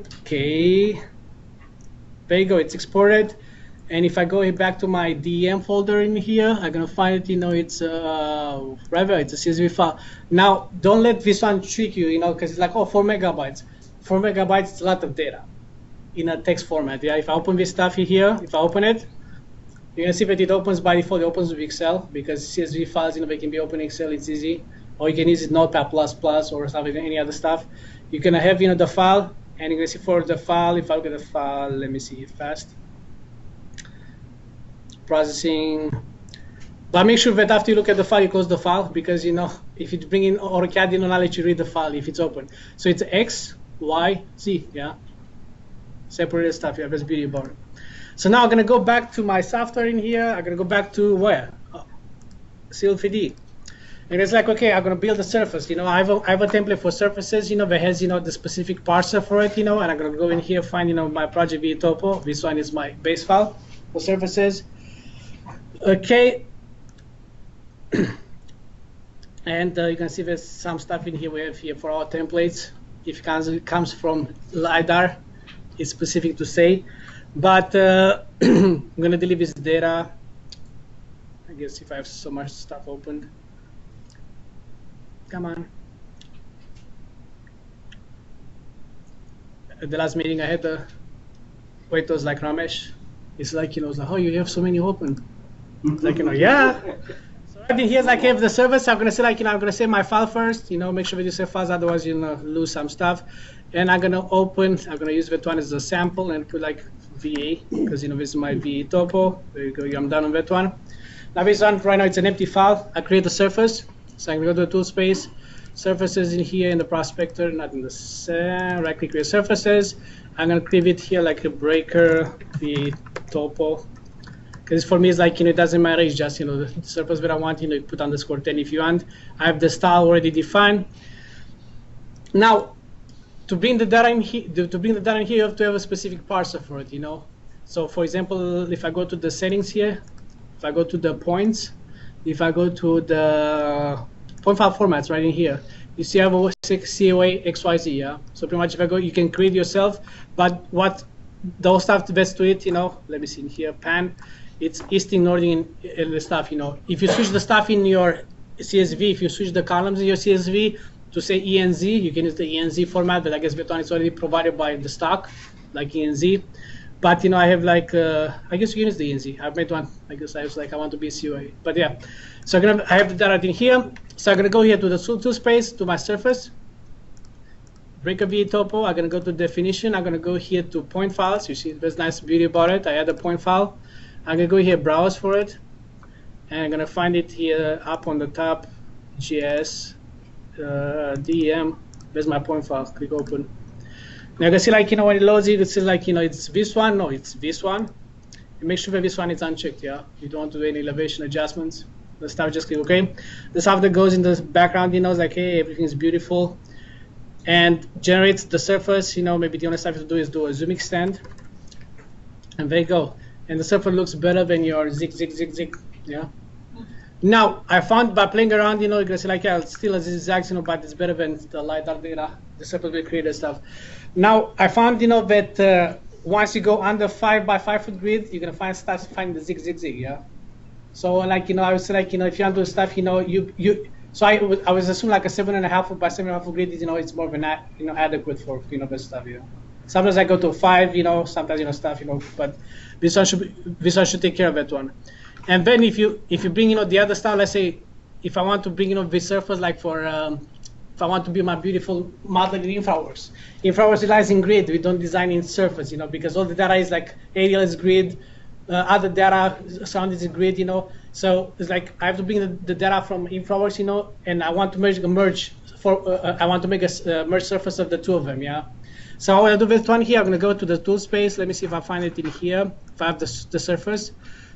Okay. There you go, it's exported. And if I go back to my DEM folder in here, I'm gonna find it, you know, it's right there, it's a CSV file. Now, don't let this one trick you, you know, because it's like, oh, 4 megabytes. 4 megabytes is a lot of data in a text format. Yeah, if I open this stuff here, if I open it, you're gonna see that it opens by default. It opens with Excel because CSV files, you know, they can be open in Excel. It's easy, or you can use it Notepad++ or something, any other stuff. You're gonna have, you know, the file, and you're gonna see for the file. If I look at the file, let me see it fast. Processing. But make sure that after you look at the file, you close the file, because, you know, if you bring in AutoCAD, you know, not let you read the file if it's open. So it's X, Y, Z, yeah. Separated stuff. Yeah, that's beauty about it. So now I'm gonna go back to my software in here. I'm gonna go back to where? CLFD. And it's like, okay, I'm gonna build a surface. You know, I have a template for surfaces, you know, that has, you know, the specific parser for it, you know, and I'm gonna go in here, find, you know, my project via topo. This one is my base file for surfaces. Okay. And you can see there's some stuff in here we have here for our templates. If it comes from LiDAR, it's specific to say. But I'm going to delete this data. I guess if I have so much stuff opened. Come on. At the last meeting I had, Wait was like, Ramesh, it's like, you know, it's like, oh, you have so many open. It's like, you know, yeah. So right in here, like, I have the service. I'm going to say, like, you know, I'm going to save my file first, you know, make sure that you save files, otherwise you'll lose some stuff. And I'm going to I'm going to use that one as a sample and put like VA, because, you know, this is my VA topo. There you go, I'm done on that one. Now this one, right now, it's an empty file. I create a surface. So I'm going to go to the tool space, surfaces in here in the prospector, not in the right click, create surfaces. I'm going to create it here like a breaker, VA topo. Because for me, it's like, you know, it doesn't matter. It's just, you know, the surface that I want, you know, you put _10 if you want. I have the style already defined. Now, to bring the data in here, you have to have a specific parser for it, you know. So, for example, if I go to the settings here, if I go to the points, if I go to the point file formats right in here, you see I have a COA XYZ, yeah. So pretty much if I go, you can create yourself. But what those stuff the best to it, you know. Let me see in here, pan. It's easting, northing, and the stuff, you know. If you switch the stuff in your CSV, if you switch the columns in your CSV to say ENZ, you can use the ENZ format, but I guess that one is already provided by the stock, like ENZ. But, you know, I have like, I guess you can use the ENZ. I've made one. I guess I was like, I want to be COA. But yeah, so I have the data in here. So I'm going to go here to the tool space, to my surface. Break a VA topo. I'm going to go to definition. I'm going to go here to point files. You see, there's nice beauty about it. I add a point file. I'm going to go here, browse for it. And I'm going to find it here up on the top, GIS, DEM. There's my point file. Click open. Now you can see, like, you know, when it loads it, it says like, you know, it's this one. No, it's this one. make sure that this one is unchecked, yeah? You don't want to do any elevation adjustments. The stuff, just click OK. The stuff that goes in the background, you know, is like, hey, everything is beautiful. And generates the surface, you know, maybe the only stuff you have to do is do a zoom extend. And there you go. And the surface looks better than your zig, zig, zig, zig, yeah? Now, I found by playing around, you know, you're going to say like, yeah, it's still a zigzags, you know, but it's better than the LiDAR data, the surface will create stuff. Now, I found, you know, that once you go under 5 by 5 foot grid, you're going to start to find the zig, zig, zig, yeah? So, like, you know, I would say, like, you know, if you want to do stuff, you know, so I was assuming like a 7.5 foot by 7.5 foot grid, you know, it's more of an, you know, adequate for, you know, this stuff, yeah? Sometimes I go to 5, you know, sometimes, you know, stuff, you know, but this one should take care of that one. And then if you bring, you know, the other stuff, let's say, if I want to bring, you know, this surface, like for, if I want to be my beautiful model in InfraWorks. InfraWorks relies in grid. We don't design in surface, you know, because all the data is like aerial is grid, other data sound is grid, you know. So it's like I have to bring the data from InfraWorks, you know, and I want to merge I want to make a merge surface of the two of them, yeah. So I will do this one here. I'm going to go to the tool space. Let me see if I find it in here. If I have the surface.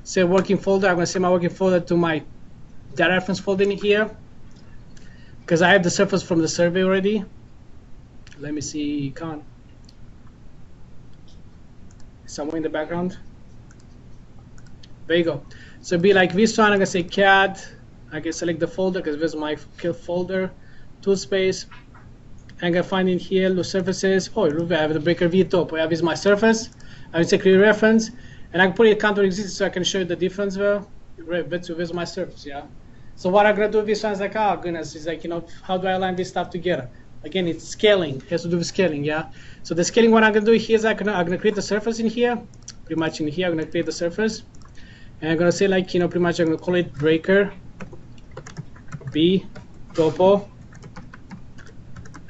Say working folder, I'm going to send my working folder to my data reference folder in here because I have the surface from the survey already. Let me see, come on. Somewhere in the background. There you go. So be like this one, I'm going to say CAD. I can select the folder because this is my folder, tool space. I'm going to find in here the surfaces. Oh, look, I have the breaker V top. I have this is my surface. I will say create reference. And I can put it counter exists so I can show you the difference there. But so this is my surface, yeah. So what I'm gonna do with this one is like, oh goodness, it's like, you know, how do I align this stuff together? Again, it's scaling. It has to do with scaling, yeah. So the scaling, what I'm gonna do here is I'm gonna create the surface in here. Pretty much in here, I'm gonna create the surface, and I'm gonna say like, you know, pretty much I'm gonna call it breaker B topo.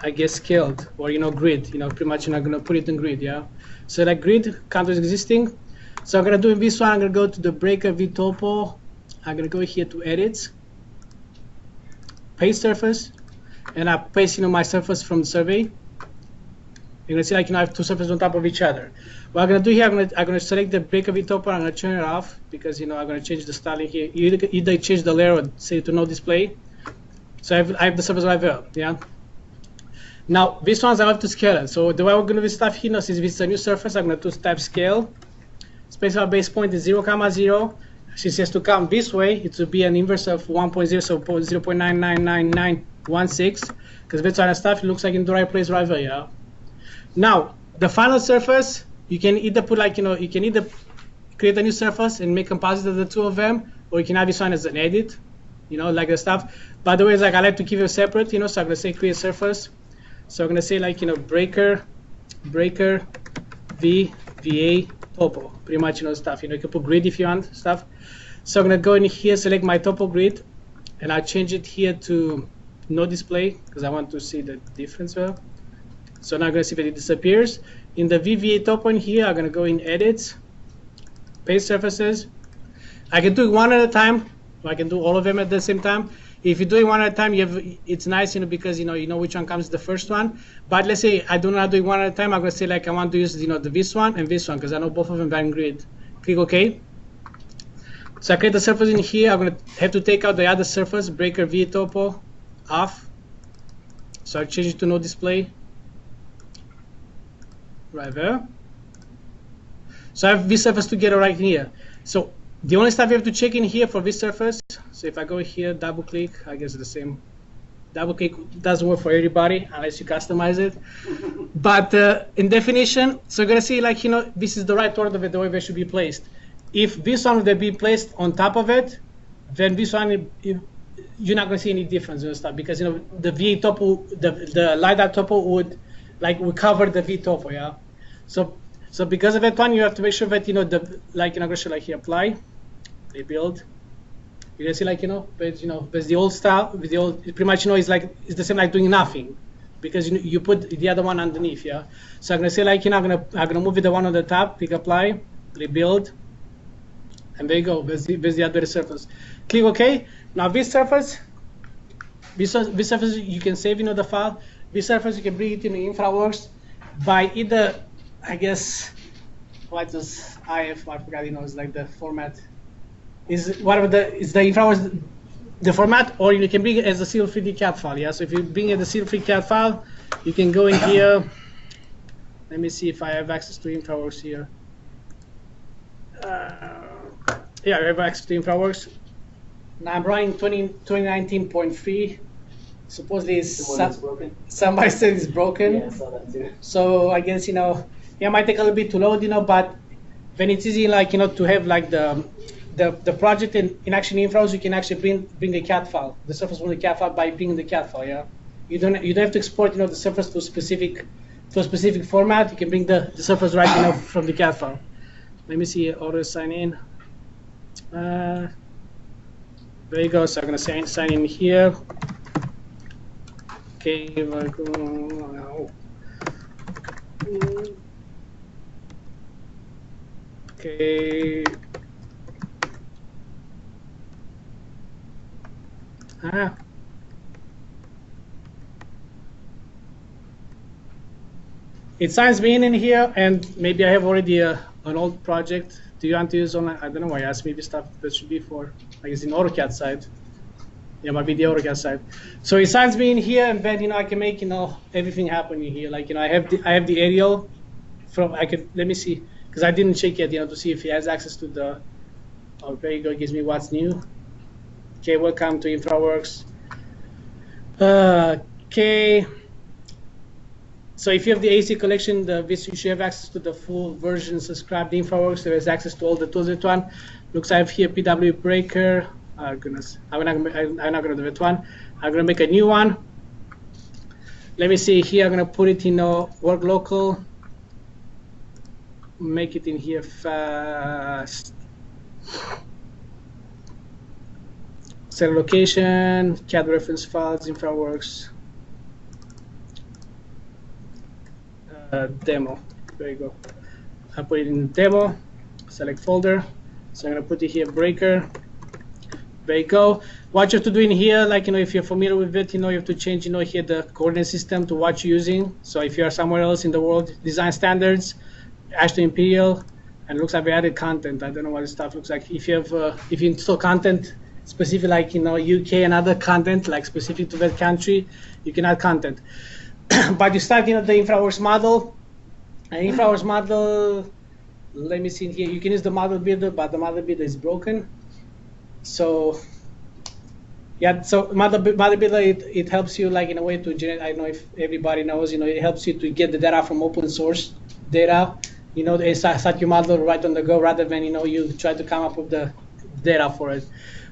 I guess scaled or you know grid. You know, pretty much, and I'm gonna put it in grid, yeah. So like grid counter existing. So I'm going to do in this one, I'm going to go to the breaker vtopo. I'm going to go here to edits, paste surface, and I paste, you know, my surface from the survey. You're going to see like, you know, I have two surfaces on top of each other. What I'm going to do here, I'm going to select the breaker vtopo. I'm going to turn it off because, you know, I'm going to change the styling here. Either change the layer or say to no display. So I have the surface right there, yeah. Now, this one's I have to scale it. So the way we're going to do this stuff here, since this is a new surface, I'm going to type scale. Spacebar base point is 0, 0. Since it has to come this way, it will be an inverse of 1.0, so 0.999916. Because this kind of stuff, it looks like in the right place right there, yeah. Now, the final surface, you can either put like, you know, you can either create a new surface and make composite of the two of them, or you can have this one as an edit, you know, like the stuff. By the way, it's like I like to keep it separate, you know, so I'm going to say create surface. So I'm going to say like, you know, breaker V, VA, topo, pretty much, you know, stuff. You know, you can put grid if you want stuff. So I'm going to go in here, select my topo grid, and I change it here to no display because I want to see the difference there. So now I'm going to see that it disappears. In the VVA topo in here, I'm going to go in edits, paste surfaces. I can do it one at a time, or I can do all of them at the same time. If you're doing one at a time, it's nice, you know, because you know which one comes the first one. But let's say I do not do it one at a time. I'm gonna say like I want to use, you know, this one and this one because I know both of them are in grid. Click OK. So I create the surface in here. I'm gonna have to take out the other surface, breaker V topo, off. So I change it to no display. Right there. So I have this surface together right here. So the only stuff you have to check in here for this surface, so if I go here, double click, I guess it's the same. Double click doesn't work for everybody unless you customize it. But in definition, so you're going to see like, you know, this is the right order of it, the way they should be placed. If this one would be placed on top of it, then this one, you're not going to see any difference and stuff because, you know, the V topo, the LiDAR topo would cover the V topo, yeah? So because of that one, you have to make sure that, you know, like, you know, I'm going to show like here, apply. Rebuild. You can see like, you know, but you know, there's the old style with the old, pretty much, you know, it's the same like doing nothing because you know, you put the other one underneath, yeah. So I'm gonna say like, you know, I'm gonna move the one on the top, click apply, rebuild, and there you go. There's the other surface. Click OK. Now this surface you can save, you know, the file. This surface you can bring it in InfraWorks by either, I guess, what is IF? I forgot. It's like the format. Is whatever the InfraWorks the format, or you can bring it as a civil 3D CAD file. Yeah. So if you bring it as a civil 3D CAD file, you can go in here. Let me see if I have access to InfraWorks here. Yeah, I have access to InfraWorks. Now I'm running 2019.3. Supposedly it's broken. Somebody said it's broken. Yeah, I saw that too. So I guess yeah, it might take a little bit to load, but when it's easy, to have like the project in Action InfraWorks, you can actually bring a CAD file, the surface from the CAD file by bringing the CAD file. Yeah, you don't have to export the surface to a specific format. You can bring the surface right from the CAD file. Let me see auto sign in. There you go. So I'm gonna sign in here. Okay, okay. It signs me in here, and maybe I have already an old project. Do you want to use online? I don't know why you asked me this stuff. That should be for, I guess, in AutoCAD side. Yeah, might be the AutoCAD side. So it signs me in here, and then I can make everything happen in here. Like I have the aerial from let me see, because I didn't check yet to see if he has access to the. Oh, there you go. It gives me what's new. Okay, welcome to InfraWorks. Okay. So if you have the AC collection, you should have access to the full version subscribed InfraWorks. There is access to all the tools. That one looks. I have here PW Breaker. Oh goodness, I'm not gonna do that one. I'm gonna make a new one. Let me see here. I'm gonna put it in work local. Make it in here fast. Set location, CAD reference files, InfraWorks. Demo. There you go. I put it in demo. Select folder. So I'm gonna put it here. Breaker. There you go. What you have to do in here, if you're familiar with it, you have to change, here the coordinate system to what you're using. So if you are somewhere else in the world, design standards, Ashton Imperial, and it looks like we added content. I don't know what this stuff looks like. If you install content specific, like UK and other content, like specific to that country, you can add content. But you start, the InfraWorks model. An InfraWorks model. Let me see here. You can use the model builder, but the model builder is broken. So yeah, so model builder, it helps you in a way to generate. I don't know if everybody knows, it helps you to get the data from open source data, and start your model right on the go rather than you try to come up with the data for it.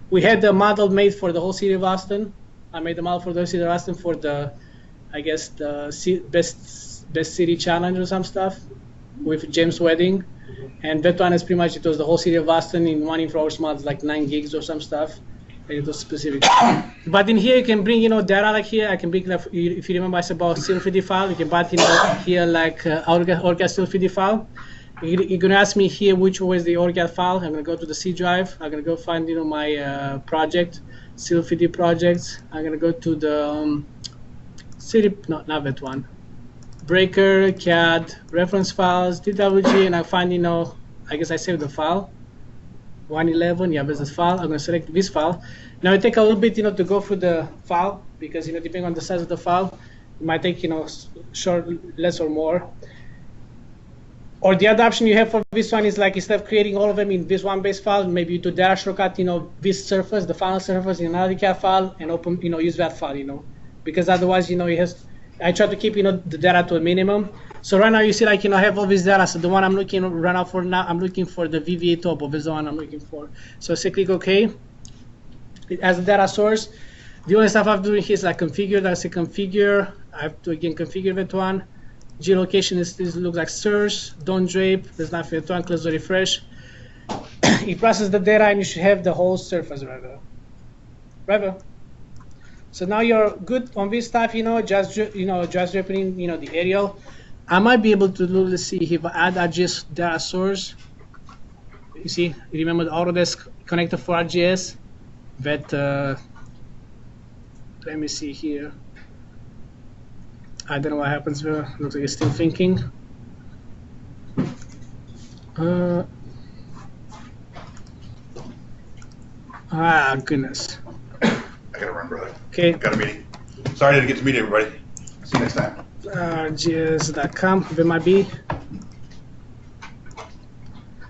We had the model made for the whole city of Austin. I made the model for the city of Austin for the, I guess, the best city challenge or some stuff with James Wedding. And that one is pretty much, it was the whole city of Austin in one InfraWorks model, like 9 gigs or some stuff. And it was specific. But in here, you can bring, data like here. I can bring, if you remember, I said about civil 3D file. You can buy it here like ArcGIS civil 3D file. You're going to ask me here which was the ArcGIS file. I'm going to go to the C drive. I'm going to go find, my project, civil 3D projects. I'm going to go to the city, no, not that one. Breaker, CAD, reference files, DWG, and I find, I guess I saved the file. 111, yeah, there's a file. I'm going to select this file. Now it takes a little bit, to go through the file because, depending on the size of the file, it might take, short, less or more. Or the other option you have for this one is instead of creating all of them in this one base file, maybe you do data shortcut, this surface, the final surface in another CAD file, and open, use that file, because otherwise, it has. I try to keep, the data to a minimum. So right now you see, I have all this data. So the one I'm looking right now for now, I'm looking for the VVA topo. This is the one I'm looking for. So say click OK. It has a data source. The only stuff I'm doing here is configure. I say configure. I have to again configure that one. Geolocation looks like source. Don't drape. There's nothing. That one. Close the refresh. It processes the data, and you should have the whole surface right there. Right there. So now you're good on this stuff, just opening, the aerial. I might be able to let's see if I add ArcGIS data source. You see, remember the Autodesk connector for ArcGIS? That let me see here. I don't know what happens there. Looks like it's still thinking. Goodness. I gotta run, brother. Okay. Got a meeting. Sorry I didn't get to meet everybody. See you next time. ArcGIS.com, VMIB.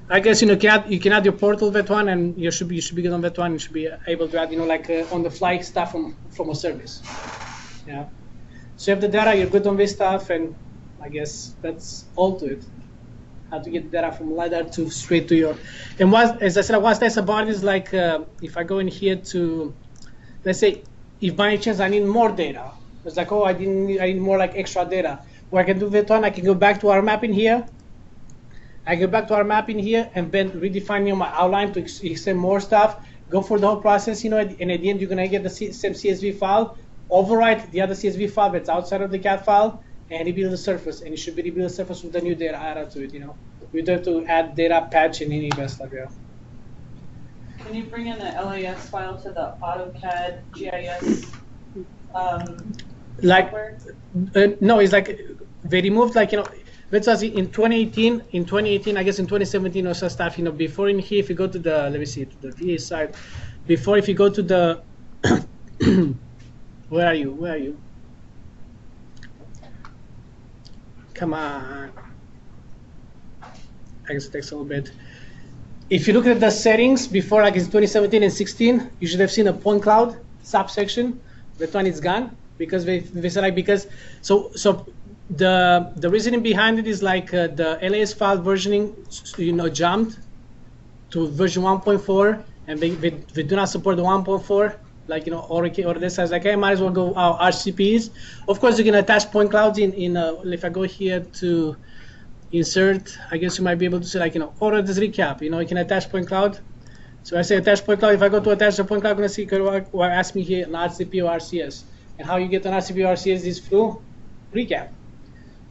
I guess you can add your portal that one, and you should be good on that one. You should be able to add like on the fly stuff from a service. Yeah. So you have the data, you're good on this stuff, and I guess that's all to it. How to get data from LiDAR to straight to your. And as I said, what's nice about it is like if I go in here to, let's say, if by any chance I need more data, it's like, oh, I need more like extra data. What I can do that one, I can go back to our map in here. I go back to our map in here and then redefine my outline to extend more stuff. Go for the whole process, and at the end you're gonna get the same CSV file. Overwrite the other CSV file that's outside of the CAD file, and rebuild the surface. And you should be rebuild the surface with the new data added to it. You don't have to add data, patch, and any of that stuff. Yeah. Can you bring in the LAS file to the AutoCAD GIS software? No, it's like they removed let's say in 2018, I guess in 2017 or some stuff, before in here, if you go to the, let me see, to the VA side, before if you go to the, where are you? Come on. I guess it takes a little bit. If you look at the settings before, like in 2017 and 16, you should have seen a point cloud subsection. That one is gone because they said so the reasoning behind it is like the LAS file versioning, jumped to version 1.4, and they do not support the 1.4. Or this says like, hey, might as well go RCPs. Of course, you can attach point clouds in. If I go here to insert, I guess you might be able to say Autodesk recap. You can attach point cloud. So I say attach point cloud. If I go to attach the point cloud, I'm gonna see or ask me here an RCP or RCS. And how you get an RCP or RCS is through recap.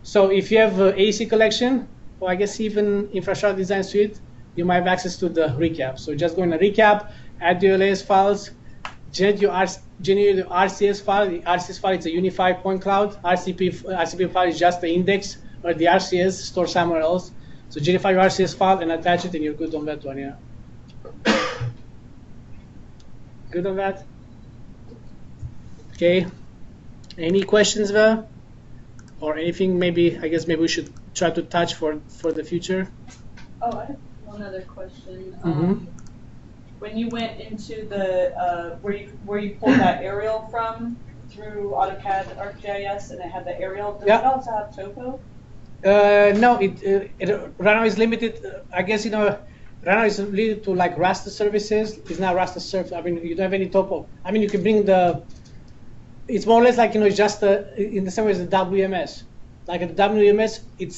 So if you have AC collection, or I guess even infrastructure design suite, you might have access to the recap. So just go in the recap, add your LAS files, generate your RCS file. The RCS file is a unified point cloud. RCP file is just the index, or the RCS stored somewhere else. So generate your RCS file and attach it, and you're good on that one. Yeah. Good on that. Okay. Any questions there? Or anything maybe we should try to touch for the future? Oh, I have one other question. Mm-hmm. When you went into the where you pulled that aerial from through AutoCAD ArcGIS, and it had the aerial, does it also have topo? No, it right now is limited. I guess right now it's limited to like raster services. It's not raster service. I mean, you don't have any topo. I mean, you can bring the. It's more or less like it's just in the same way as the WMS. Like the WMS, it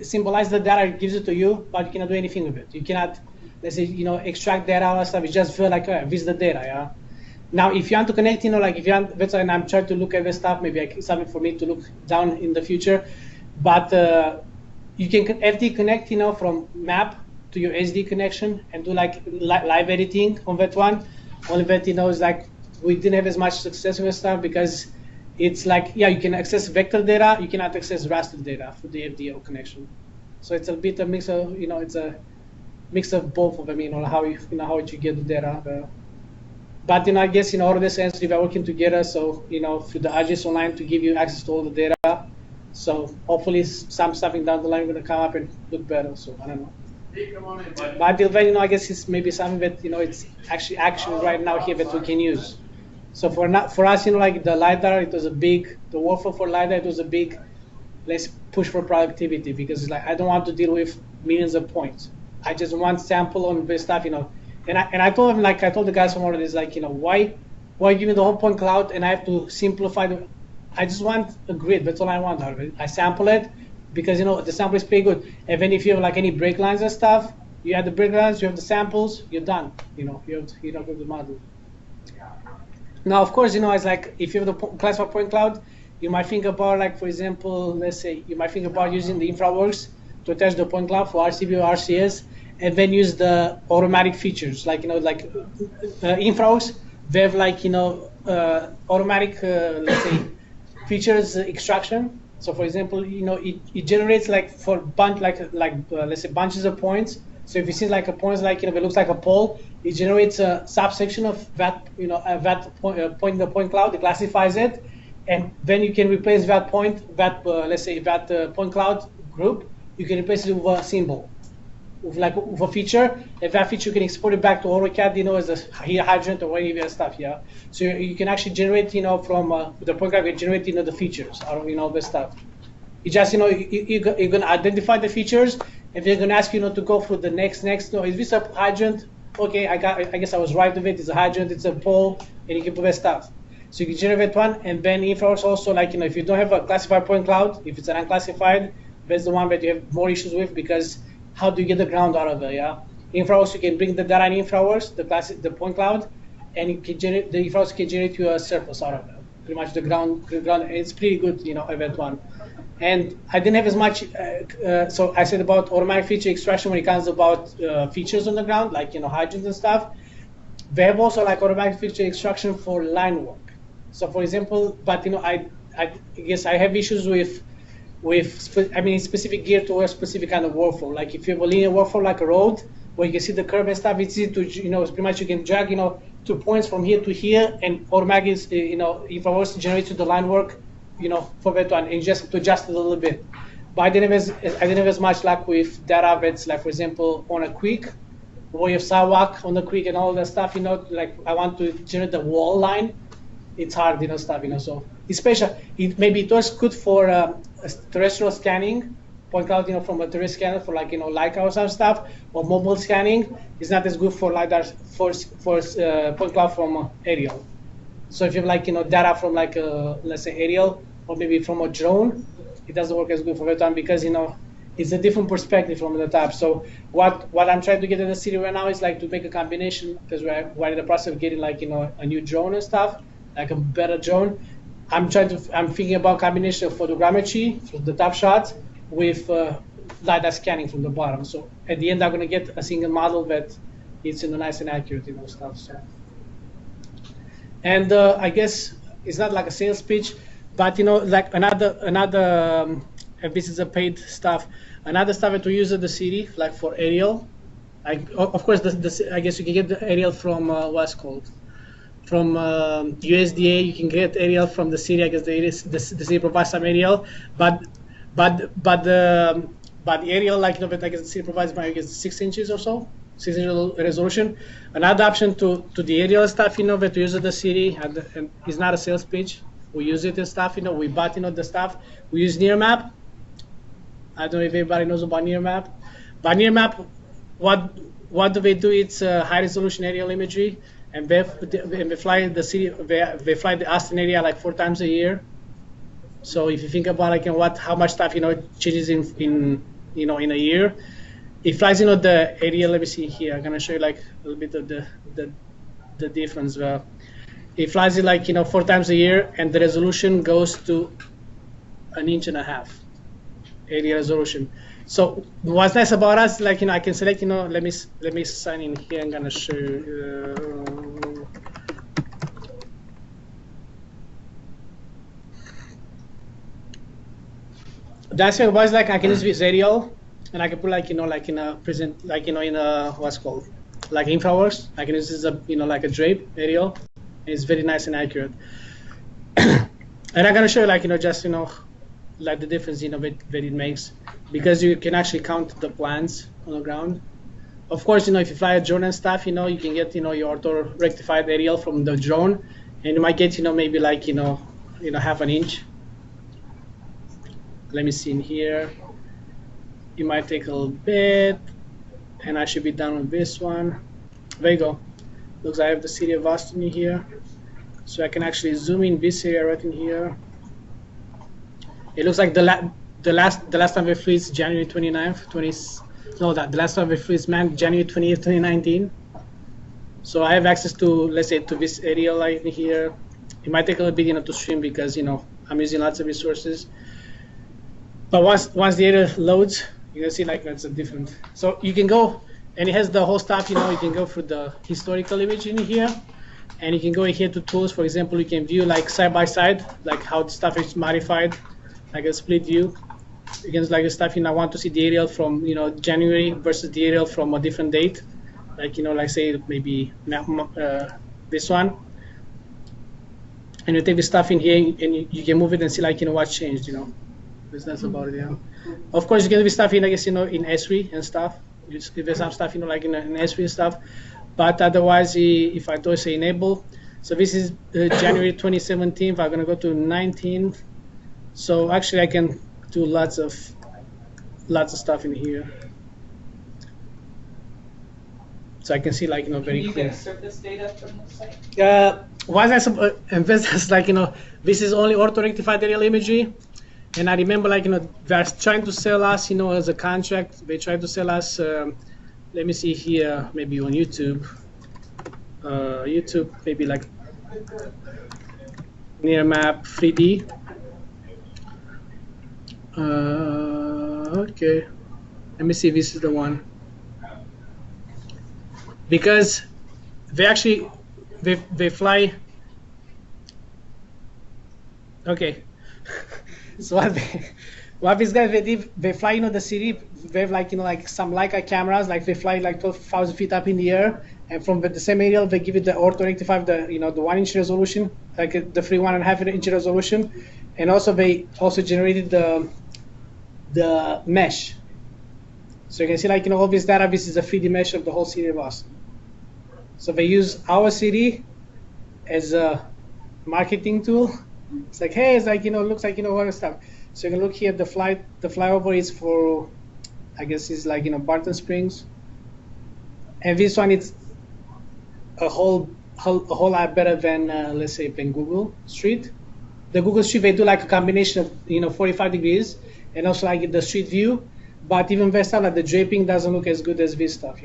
symbolizes the data, it gives it to you, but you cannot do anything with it. You cannot, let's say, extract data or stuff. It just feel like this is the data. Yeah. Now, if you want to connect, like if you want, that's why I'm trying to look at this stuff. Maybe something for me to look down in the future. But you can FD connect, from map to your SD connection and do like live editing on that one. Only that, is like we didn't have as much success with stuff because it's like, yeah, you can access vector data, you cannot access raster data for the FDO connection. So it's a bit a mix of, it's a mix of both of them, how you get the data. But I guess Autodesk and ESRI are working together, so through the ArcGIS Online to give you access to all the data. So hopefully something down the line going to come up and look better. So I don't know. But until then, I guess it's maybe something that it's actually right now here that we can use. So for us, like the LiDAR, it was the workflow for LiDAR, it was a big, let's push for productivity because it's like I don't want to deal with millions of points. I just want sample on this stuff, And I told them, like I told the guys from Autodesk, like why give me the whole point cloud and I have to simplify I just want a grid. That's all I want out of it. I sample it because the sample is pretty good. And then if you have like any break lines and stuff, you have the break lines, you have the samples, you're done. You have the model. Now, of course, it's like if you have the classified point cloud, you might think about like, for example, let's say you might think about using the InfraWorks to attach the point cloud for RCP or RCS, and then use the automatic features like InfraWorks. They have like automatic let's say features extraction So for example, it generates like for bunch let's say bunches of points. So if you see like a point like if it looks like a pole, it generates a subsection of that that point cloud. It classifies it, and then you can replace that point let's say that point cloud group. You can replace it with a symbol, with a feature. If that feature, you can export it back to AutoCAD, as a hydrant or any other stuff. Yeah. So you can actually generate from the point cloud, you can generate the features out of this stuff. You just you're gonna identify the features. If they're gonna ask you to go through the next, is this a hydrant? Okay, I guess I was right with it. It's a hydrant, it's a pole, and you can put that stuff. So you can generate one, and then infraworks also if you don't have a classified point cloud, if it's an unclassified, that's the one that you have more issues with because how do you get the ground out of it? Yeah, infraworks you can bring the data in infraworks, the point cloud, and you can generate the infraworks can generate you a surface out of it. Pretty much the ground. It's pretty good, that one. And I didn't have as much, so I said about automatic feature extraction when it comes about features on the ground, like hydrants and stuff. They have also like automatic feature extraction for line work. So for example, but I guess I have issues with specific gear to a specific kind of workflow. Like if you have a linear workflow like a road, where you can see the curve and stuff, it's easy to pretty much you can drag 2 points from here to here, and automatically if I was to generate to the line work. For that one, and just to adjust it a little bit. But I didn't have as much luck with data that's like, for example, on a creek, where you have sidewalk on the creek and all that stuff. Like I want to generate the wall line. It's hard, stuff. So especially maybe it was good for terrestrial scanning, point cloud, from a terrestrial scanner for like Leica or some stuff, or mobile scanning. It's not as good for LiDAR for point cloud from aerial. So if you have like data from like let's say aerial, or maybe from a drone, it doesn't work as good for that one because it's a different perspective from the top. So what I'm trying to get in the city right now is like to make a combination, because we're in the process of getting like a new drone and stuff, like a better drone. I'm thinking about combination of photogrammetry for the top shots with LiDAR scanning from the bottom. So at the end, I'm gonna get a single model that is nice and accurate, stuff. So. And I guess it's not like a sales pitch, but like another if this is a paid stuff, another stuff that we use at the city, like for aerial. Of course, I guess you can get the aerial from what's called from USDA. You can get aerial from the city. I guess the city provides some aerial, but the aerial like that I guess the city provides by 6 inches or so. 6 inch resolution. Another option to the aerial stuff, that we use at the city, and it's not a sales pitch. We use it and stuff, we bought, the stuff. We use Nearmap. I don't know if everybody knows about Nearmap. But Nearmap, what do they do? It's high resolution aerial imagery, and they fly the city. They fly the Austin area like 4 times a year. So if you think about like how much stuff changes in a year. It flies the area. Let me see here. I'm gonna show you like a little bit of the difference. It flies it like 4 times a year, and the resolution goes to 1.5 inches area resolution. So what's nice about us, like I can select let me sign in here. I'm gonna show you. That's thing about like I can use this aerial. And I can put like like in a present, like in a what's called like infraworks. I can use this as a like a drape aerial, and it's very nice and accurate. And I'm gonna show you like just like the difference that it makes, because you can actually count the plants on the ground. Of course, if you fly a drone and stuff, you can get your auto rectified aerial from the drone, and you might get maybe like half an inch. Let me see in here. It might take a little bit, and I should be done with this one. There you go. Looks like I have the city of Austin here, so I can actually zoom in this area right in here. It looks like the last time we flew is January 29th, the last time we flew is January 20th, 2019. So I have access to, let's say, to this area right in here. It might take a little bit to stream because I'm using lots of resources. But once the area loads, you can see like that's a different. So you can go, and it has the whole stuff. You can go for the historical image in here, and you can go in here to tools. For example, you can view like side by side, like how the stuff is modified like a split view. You can like stuff, I want to see the aerial from, January versus the aerial from a different date. Like, like say maybe this one. And you take the stuff in here and you can move it and see like, what changed, That's about it, yeah. Of course, you can do stuff in, I guess, in ESRI and stuff. There's some stuff, like in ESRI and stuff. But otherwise, if I do say enable, so this is January 2017. I'm gonna go to 19th. So actually, I can do lots of stuff in here. So I can see like, very Can you clear. extract this data from the site? Why is that investors like, this is only auto-rectified aerial imagery. And I remember like, they're trying to sell us, as a contract. They try to sell us, let me see here, maybe on YouTube. YouTube, maybe like near map 3D. Okay, let me see if this is the one. Because they actually, they fly. Okay. So what these guys they did, they fly the city. They have like like some Leica cameras, like they fly like 12,000 feet up in the air, and from the same aerial they give it the ortho rectify the the 1-inch resolution, like the free 1.5-inch resolution, and also they also generated the mesh. So you can see like all this data. This is a 3D mesh of the whole city of Austin. So they use our city as a marketing tool. It's like, hey, it's like, looks like, all this stuff. So you can look here, the flyover is for, I guess it's like, Barton Springs. And this one is a whole lot better than, let's say, than Google Street. The Google Street, they do like a combination of, 45 degrees and also like the street view. But even that stuff, like the draping doesn't look as good as this stuff,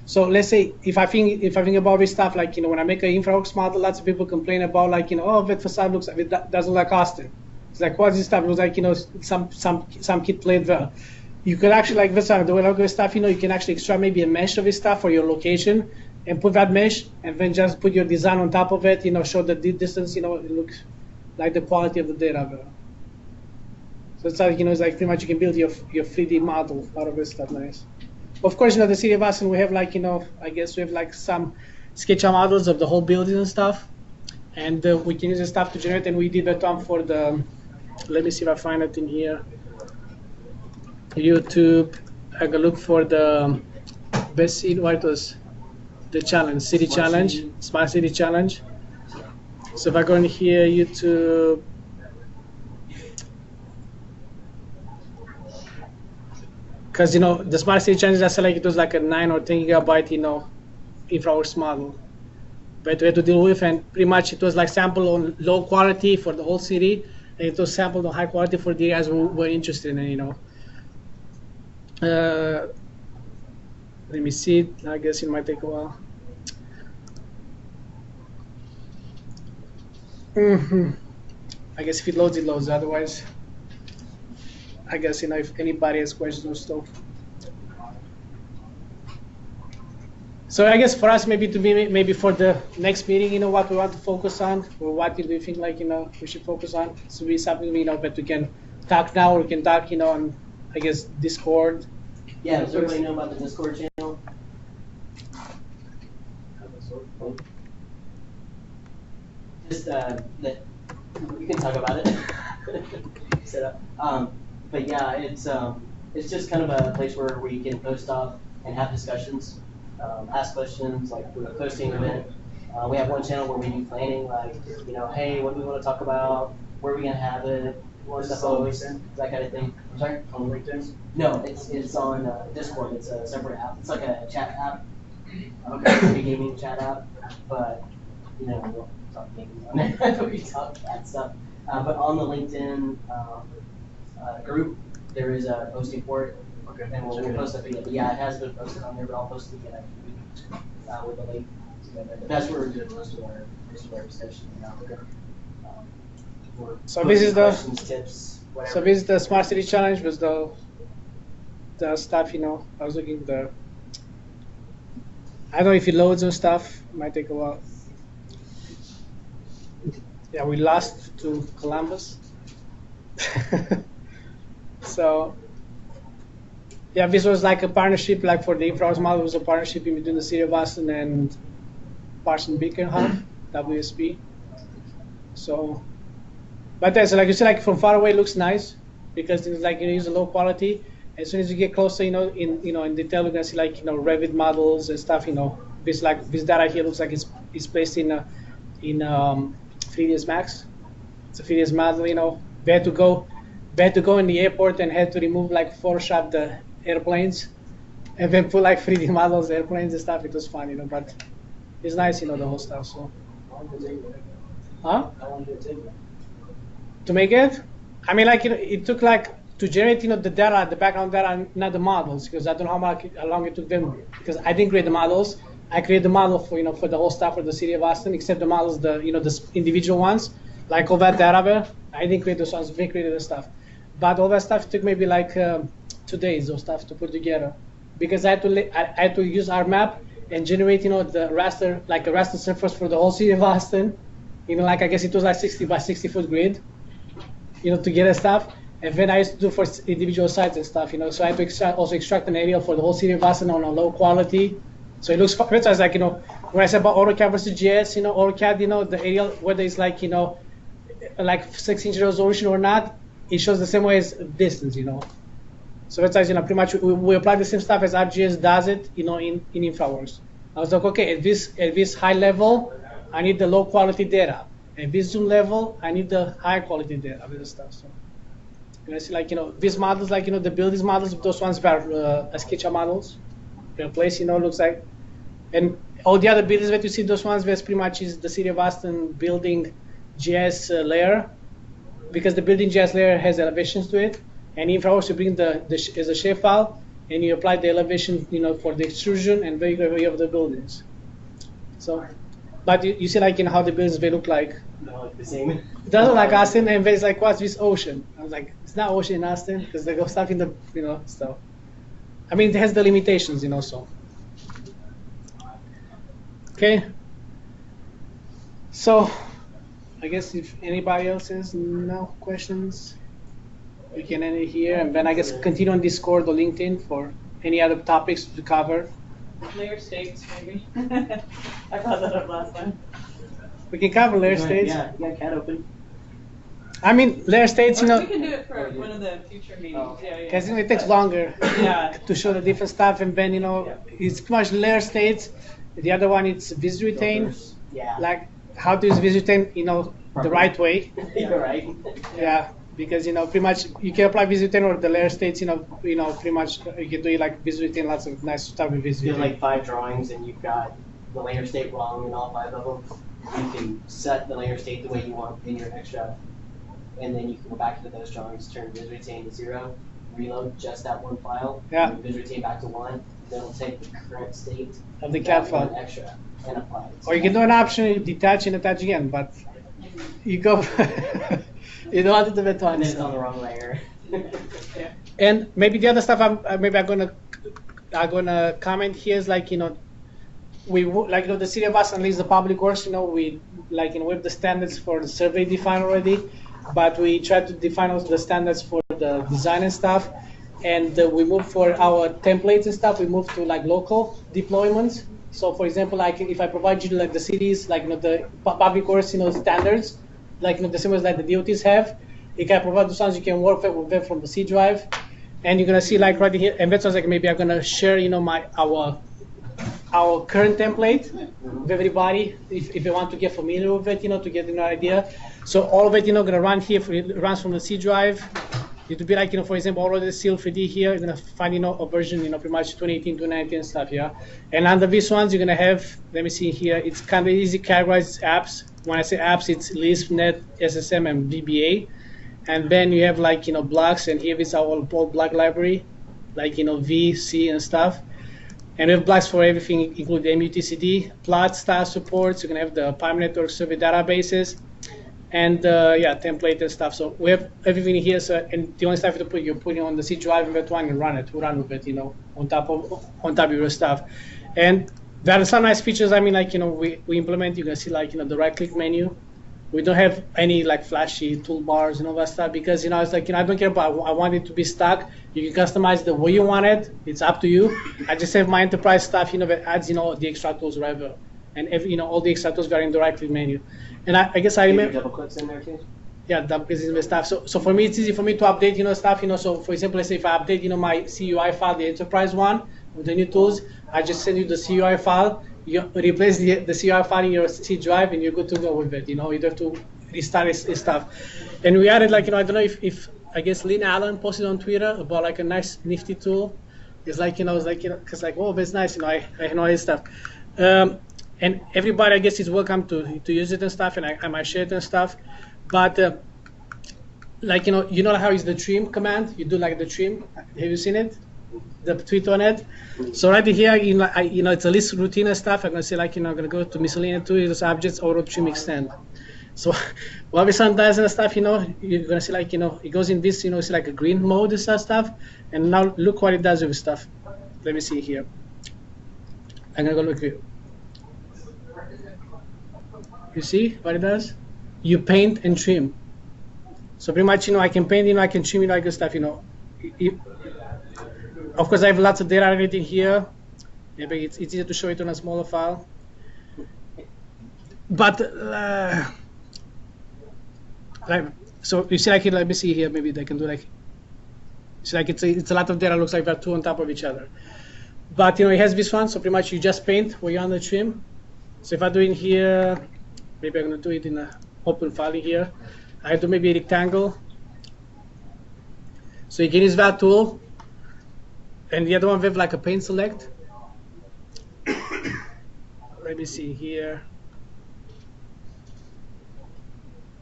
So let's say if I think about this stuff, like when I make an infraworks model, lots of people complain about like oh, that facade looks like, it doesn't look like Austin. It's like, what's this stuff? It looks like some kid played there. You could actually like this the way I look at stuff, you can actually extract maybe a mesh of this stuff for your location and put that mesh and then just put your design on top of it. Show the distance. It looks like the quality of the data there. So it's like, it's like pretty much you can build your 3D model out of this stuff. Nice. Of course, the city of Austin, we have like, I guess we have like some SketchUp models of the whole building and stuff. And we can use this stuff to generate, and we did that one for the, let me see if I find it in here. YouTube, I can look for the best city, what it was, the challenge, city challenge, smart city challenge. So if I go in here, YouTube, because the smart city challenge, I said like it was like a 9 or 10 gigabyte infraworks model that we had to deal with, and pretty much it was like sample on low quality for the whole city, and it was sampled on high quality for the guys who were interested in it. Let me see. I guess it might take a while. I guess if it loads, it loads. Otherwise, I guess if anybody has questions or stuff. So I guess for us, maybe for the next meeting, what we want to focus on, or what do we think like we should focus on. So be something that we can talk now, or we can talk on, I guess, Discord. Yeah, does everybody know about the Discord channel? Just that we can talk about it. Set up. But yeah, it's just kind of a place where we can post off and have discussions, ask questions, like we're posting an event. We have one channel where we do planning, like hey, what do we want to talk about? Where are we gonna have it? What's the post? That kind of thing. I'm sorry. On LinkedIn? No, it's on Discord. It's a separate app. It's like a chat app. Okay. It's a gaming chat app, but we don't talk gaming on it. We talk that stuff. But on the LinkedIn group, there is a posting for it. Okay. And we'll post it again. Yeah, it has been posted on there, but I'll post it again with the link. But that's where we're doing most of our discussion now. So this is the tips, whatever. So this is the smart city challenge with the stuff. I was looking there. I don't know if it loads and stuff. It might take a while. Yeah, we lost to Columbus. So yeah, this was like a partnership, like for the infrared model, it was a partnership in between the City of Austin and Parson Beacon WSP. So, but that's like you see, like from far away, it looks nice because it's like you use a low quality. As soon as you get closer, in detail, you're gonna see like Revit models and stuff. This data here looks like it's placed in 3ds Max. It's a 3ds model. We had to go in the airport and had to remove like Photoshop the airplanes, and then put like 3D models, airplanes and stuff. It was fun, but it's nice, the whole stuff. So, huh? How long did it take you? To make it, I mean, like it took like to generate, the data, the background data, not the models, because I don't know how long it took them. Because I didn't create the models. I created the model for for the whole stuff for the City of Austin, except the models, the the individual ones, like all that data there. I didn't create those ones. They created the stuff, but all that stuff took maybe like 2 days or stuff to put together, because I had to use our map and generate the raster, like a raster surface for the whole City of Austin. Like I guess it was like 60 by 60 foot grid, to get that stuff. And then I used to do for individual sites and stuff, So I had to also extract an aerial for the whole City of Austin on a low quality. So it looks, so I was like, when I said about AutoCAD versus GIS, AutoCAD, the aerial, whether it's like, like 6-inch resolution or not, it shows the same way as distance, So that's why, pretty much we apply the same stuff as ArcGIS does it, in InfraWorks. I was like, okay, at this high level, I need the low quality data. At this zoom level, I need the high quality data with the stuff. So I see, like, these models, like, the buildings models, those ones were SketchUp models. They're placed, looks like, and all the other buildings that you see, those ones, that's pretty much is the City of Austin building GIS layer, because the building GIS layer has elevations to it. And InfraWorks, you bring as a shapefile, and you apply the elevation, for the extrusion, and there you have the buildings. So, but you see, like, how the buildings they look like. No, like the same. It doesn't look like Austin, and there's like, what's this ocean? I was like, it's not ocean in Austin, because they go stuff in the, stuff. I mean, it has the limitations, so. Okay. So, I guess if anybody else has no questions, we can end it here, and then I guess continue on Discord or LinkedIn for any other topics to cover. Layer states, maybe. I brought that up last time. We can cover layer states. Yeah, you got CAD open. I mean, layer states, We can do it for one of the future meetings. Oh. Yeah. Because it takes longer Yeah. to show the different stuff, and then it's pretty much layer states. The other one it's vis retain, Yeah. like how to use vis retain, the right way. You're right. Yeah, because pretty much you can apply vis retain or the layer states. Pretty much you can do like vis retain, lots of nice stuff with vis You have retain. like 5 drawings and you've got the layer state wrong in all 5 of them. You can set the layer state the way you want in your extra, and then you can go back to those drawings, turn vis retain to 0, reload just that one file, Yeah. and vis retain back to 1. Then it'll take the current state Of the of CAD that one file. extra and apply it. Or you can do an option, detach and attach again, but you go, you don't want to do that And one. then it's on the wrong layer. And maybe the other stuff I'm gonna comment here is like we like the City of Austin leads the public works. We like we have the standards for the survey defined already, but we try to define also the standards for the design and stuff. And we move for our templates and stuff. We move to like local deployments. So for example, like if I provide you like the cities, like the public works, standards, like the same as like the DOTs have, you can provide those ones. You can work with them from the C drive, and you're gonna see like right here. And that's like maybe I'm gonna share our current template with everybody if they want to get familiar with it, to get an idea. So all of it, gonna run here. It runs from the C drive. It would be like, for example, already Seal 3D here, you're gonna find, a version, pretty much 2018, 2019 stuff, yeah. And under these ones, you're gonna have, let me see here, it's kind of easy to categorize apps. When I say apps, it's Lisp, Net, SSM, and VBA. And then you have like, blocks, and here is our old block library, like, V, C, and stuff. And we have blocks for everything, including MUTCD, plot style supports. You're gonna have the PIME network survey databases. And template and stuff. So we have everything here. So and the only stuff you're putting on the C drive and that one and run it. We run with it, on top of your stuff. And there are some nice features. I mean, like we implement. You're gonna see like the right click menu. We don't have any like flashy toolbars and all that stuff because it's like I don't care about. I want it to be stuck. You can customize the way you want it. It's up to you. I just have my enterprise stuff, that adds the extra tools wherever, and every all the extra tools are in the right click menu. And I guess I remember double clicks in there too. Yeah, double clicks in the stuff. So for me, it's easy for me to update stuff. So for example, let's say if I update my CUI file, the enterprise one with the new tools, I just send you the CUI file. You replace the CUI file in your C drive, and you're good to go with it. You don't have to restart his stuff. And we added I don't know if I guess Lynn Allen posted on Twitter about like a nice nifty tool. It's like because oh, that's nice. I know his stuff. And everybody I guess is welcome to use it and stuff, and I might share it and stuff. But how is the trim command? You do like the trim. Have you seen it? The tweet on it. So right here, it's a list routine and stuff. I'm gonna say I'm gonna go to miscellaneous tools, objects, auto trim extend. So what this one does and stuff, you're gonna see it goes in this, it's like a green mode and stuff. And now look what it does with stuff. Let me see here. I'm gonna go look here. You see what it does? You paint and trim. So pretty much, I can paint, I can trim, I can stuff, Of course, I have lots of data everything here. Maybe it's easier to show it on a smaller file. But so you see, let me see here. Maybe they can do see, it's a lot of data. Looks like they're two on top of each other. But it has this one. So pretty much, you just paint where you're on the trim. So if I do it here, maybe I'm gonna do it in an open file here. I do maybe a rectangle. So you can use that tool. And the other one, we have like a paint select. Let me see here.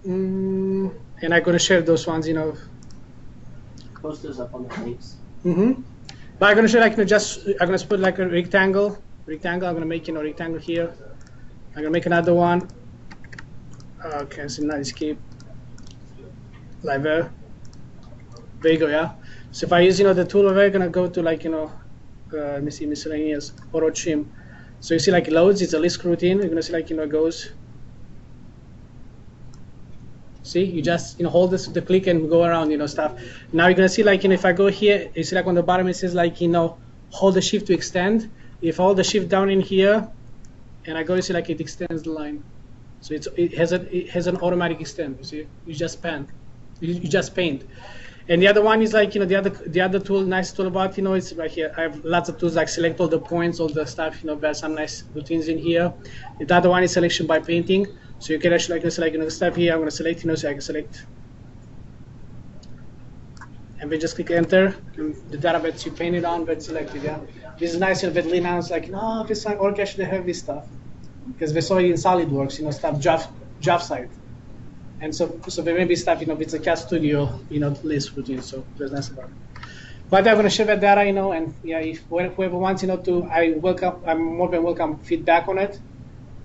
And I'm going to share those ones, Post those up on the links. But I'm going to show I'm going to put like a rectangle. I'm going to make, rectangle here. I'm going to make another one. Okay, so now escape. Like there. There you go, yeah. So if I use, the tool over, I'm gonna go to let me see, miscellaneous, auto trim. So you see it loads, it's a list routine. You're gonna see it goes. See, you just hold this the click and go around, stuff. Now you're gonna see if I go here, you see on the bottom it says hold the shift to extend. If I hold the shift down in here, and I go, you see it extends the line. So it has an automatic extend. You see, you just paint. You just paint. And the other one is the other tool, nice tool about it's right here. I have lots of tools select all the points, all the stuff. There's some nice routines in here. The other one is selection by painting. So you can actually select the stuff here. I'm going to select so I can select, and then just click enter. And the data that you painted on, but selected. Yeah, this is nice. That Lynn is no, this one ArcGIS should have this stuff because we saw it in SolidWorks. Stuff job site. And so there may be stuff, it's a CAD Studio, list routine, so there's nice about it. But I'm going to share that data, and yeah, if whoever wants, I'm more than welcome feedback on it,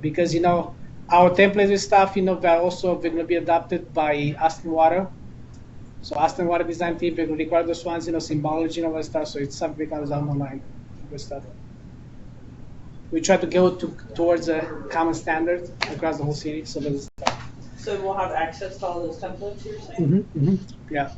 because, our templates and stuff, they're also going to be adopted by Aston Water. So Aston Water design team, they will require those ones, symbology and all that stuff, so it's something that comes down the line with stuff. We try to go towards a common standard across the whole city, so there's stuff. So we'll have access to all those templates you're saying? Yeah.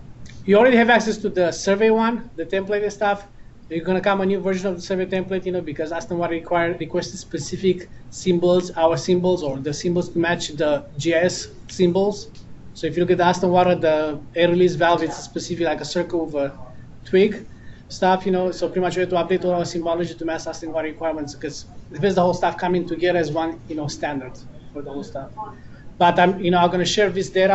You already have access to the survey one, the template and stuff. You're going to come a new version of the survey template, because Aston Water requested specific symbols, our symbols, or the symbols to match the GIS symbols. So if you look at the Aston Water, the air release valve, it's specific, like a circle with a twig stuff, so pretty much we have to update all our symbology to match Aston Water requirements, because there's the whole stuff coming together as one, standard for the whole stuff. But I'm going to share this data,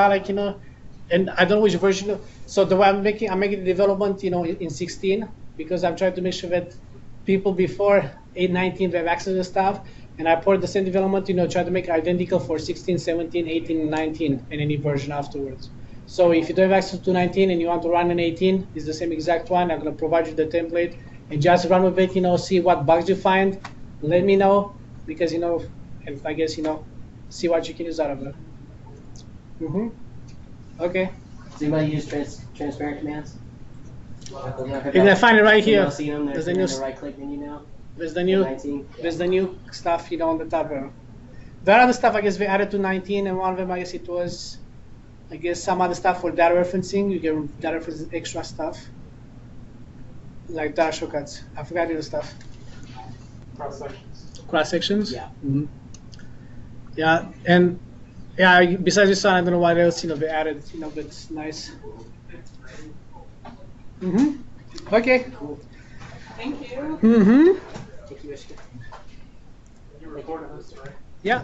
and I don't know which version. So the way I'm making the development, in 16, because I'm trying to make sure that people before 8.19 have access to stuff, and I port the same development, try to make it identical for 16, 17, 18, and 19, and any version afterwards. So if you don't have access to 19 and you want to run an 18, it's the same exact one. I'm going to provide you the template and just run with it. See what bugs you find. Let me know, because and I guess see what you can use out of it. Okay. Does anybody use transparent commands? You're gonna find it right here. See them. There's the right click menu now. There's the new stuff, on the top. There are other stuff, I guess, we added to 19, and one of them, I guess, it was, I guess, some other stuff for data referencing. You can data reference extra stuff, like data shortcuts. I forgot the other stuff. Cross sections. Cross sections? Yeah. Mm-hmm. Yeah, and yeah, besides this one, I don't know what else, we added, but it's nice. Mm-hmm. Okay. Thank you. Mm-hmm. Thank you, Michigan. You're recording this, right? Yeah.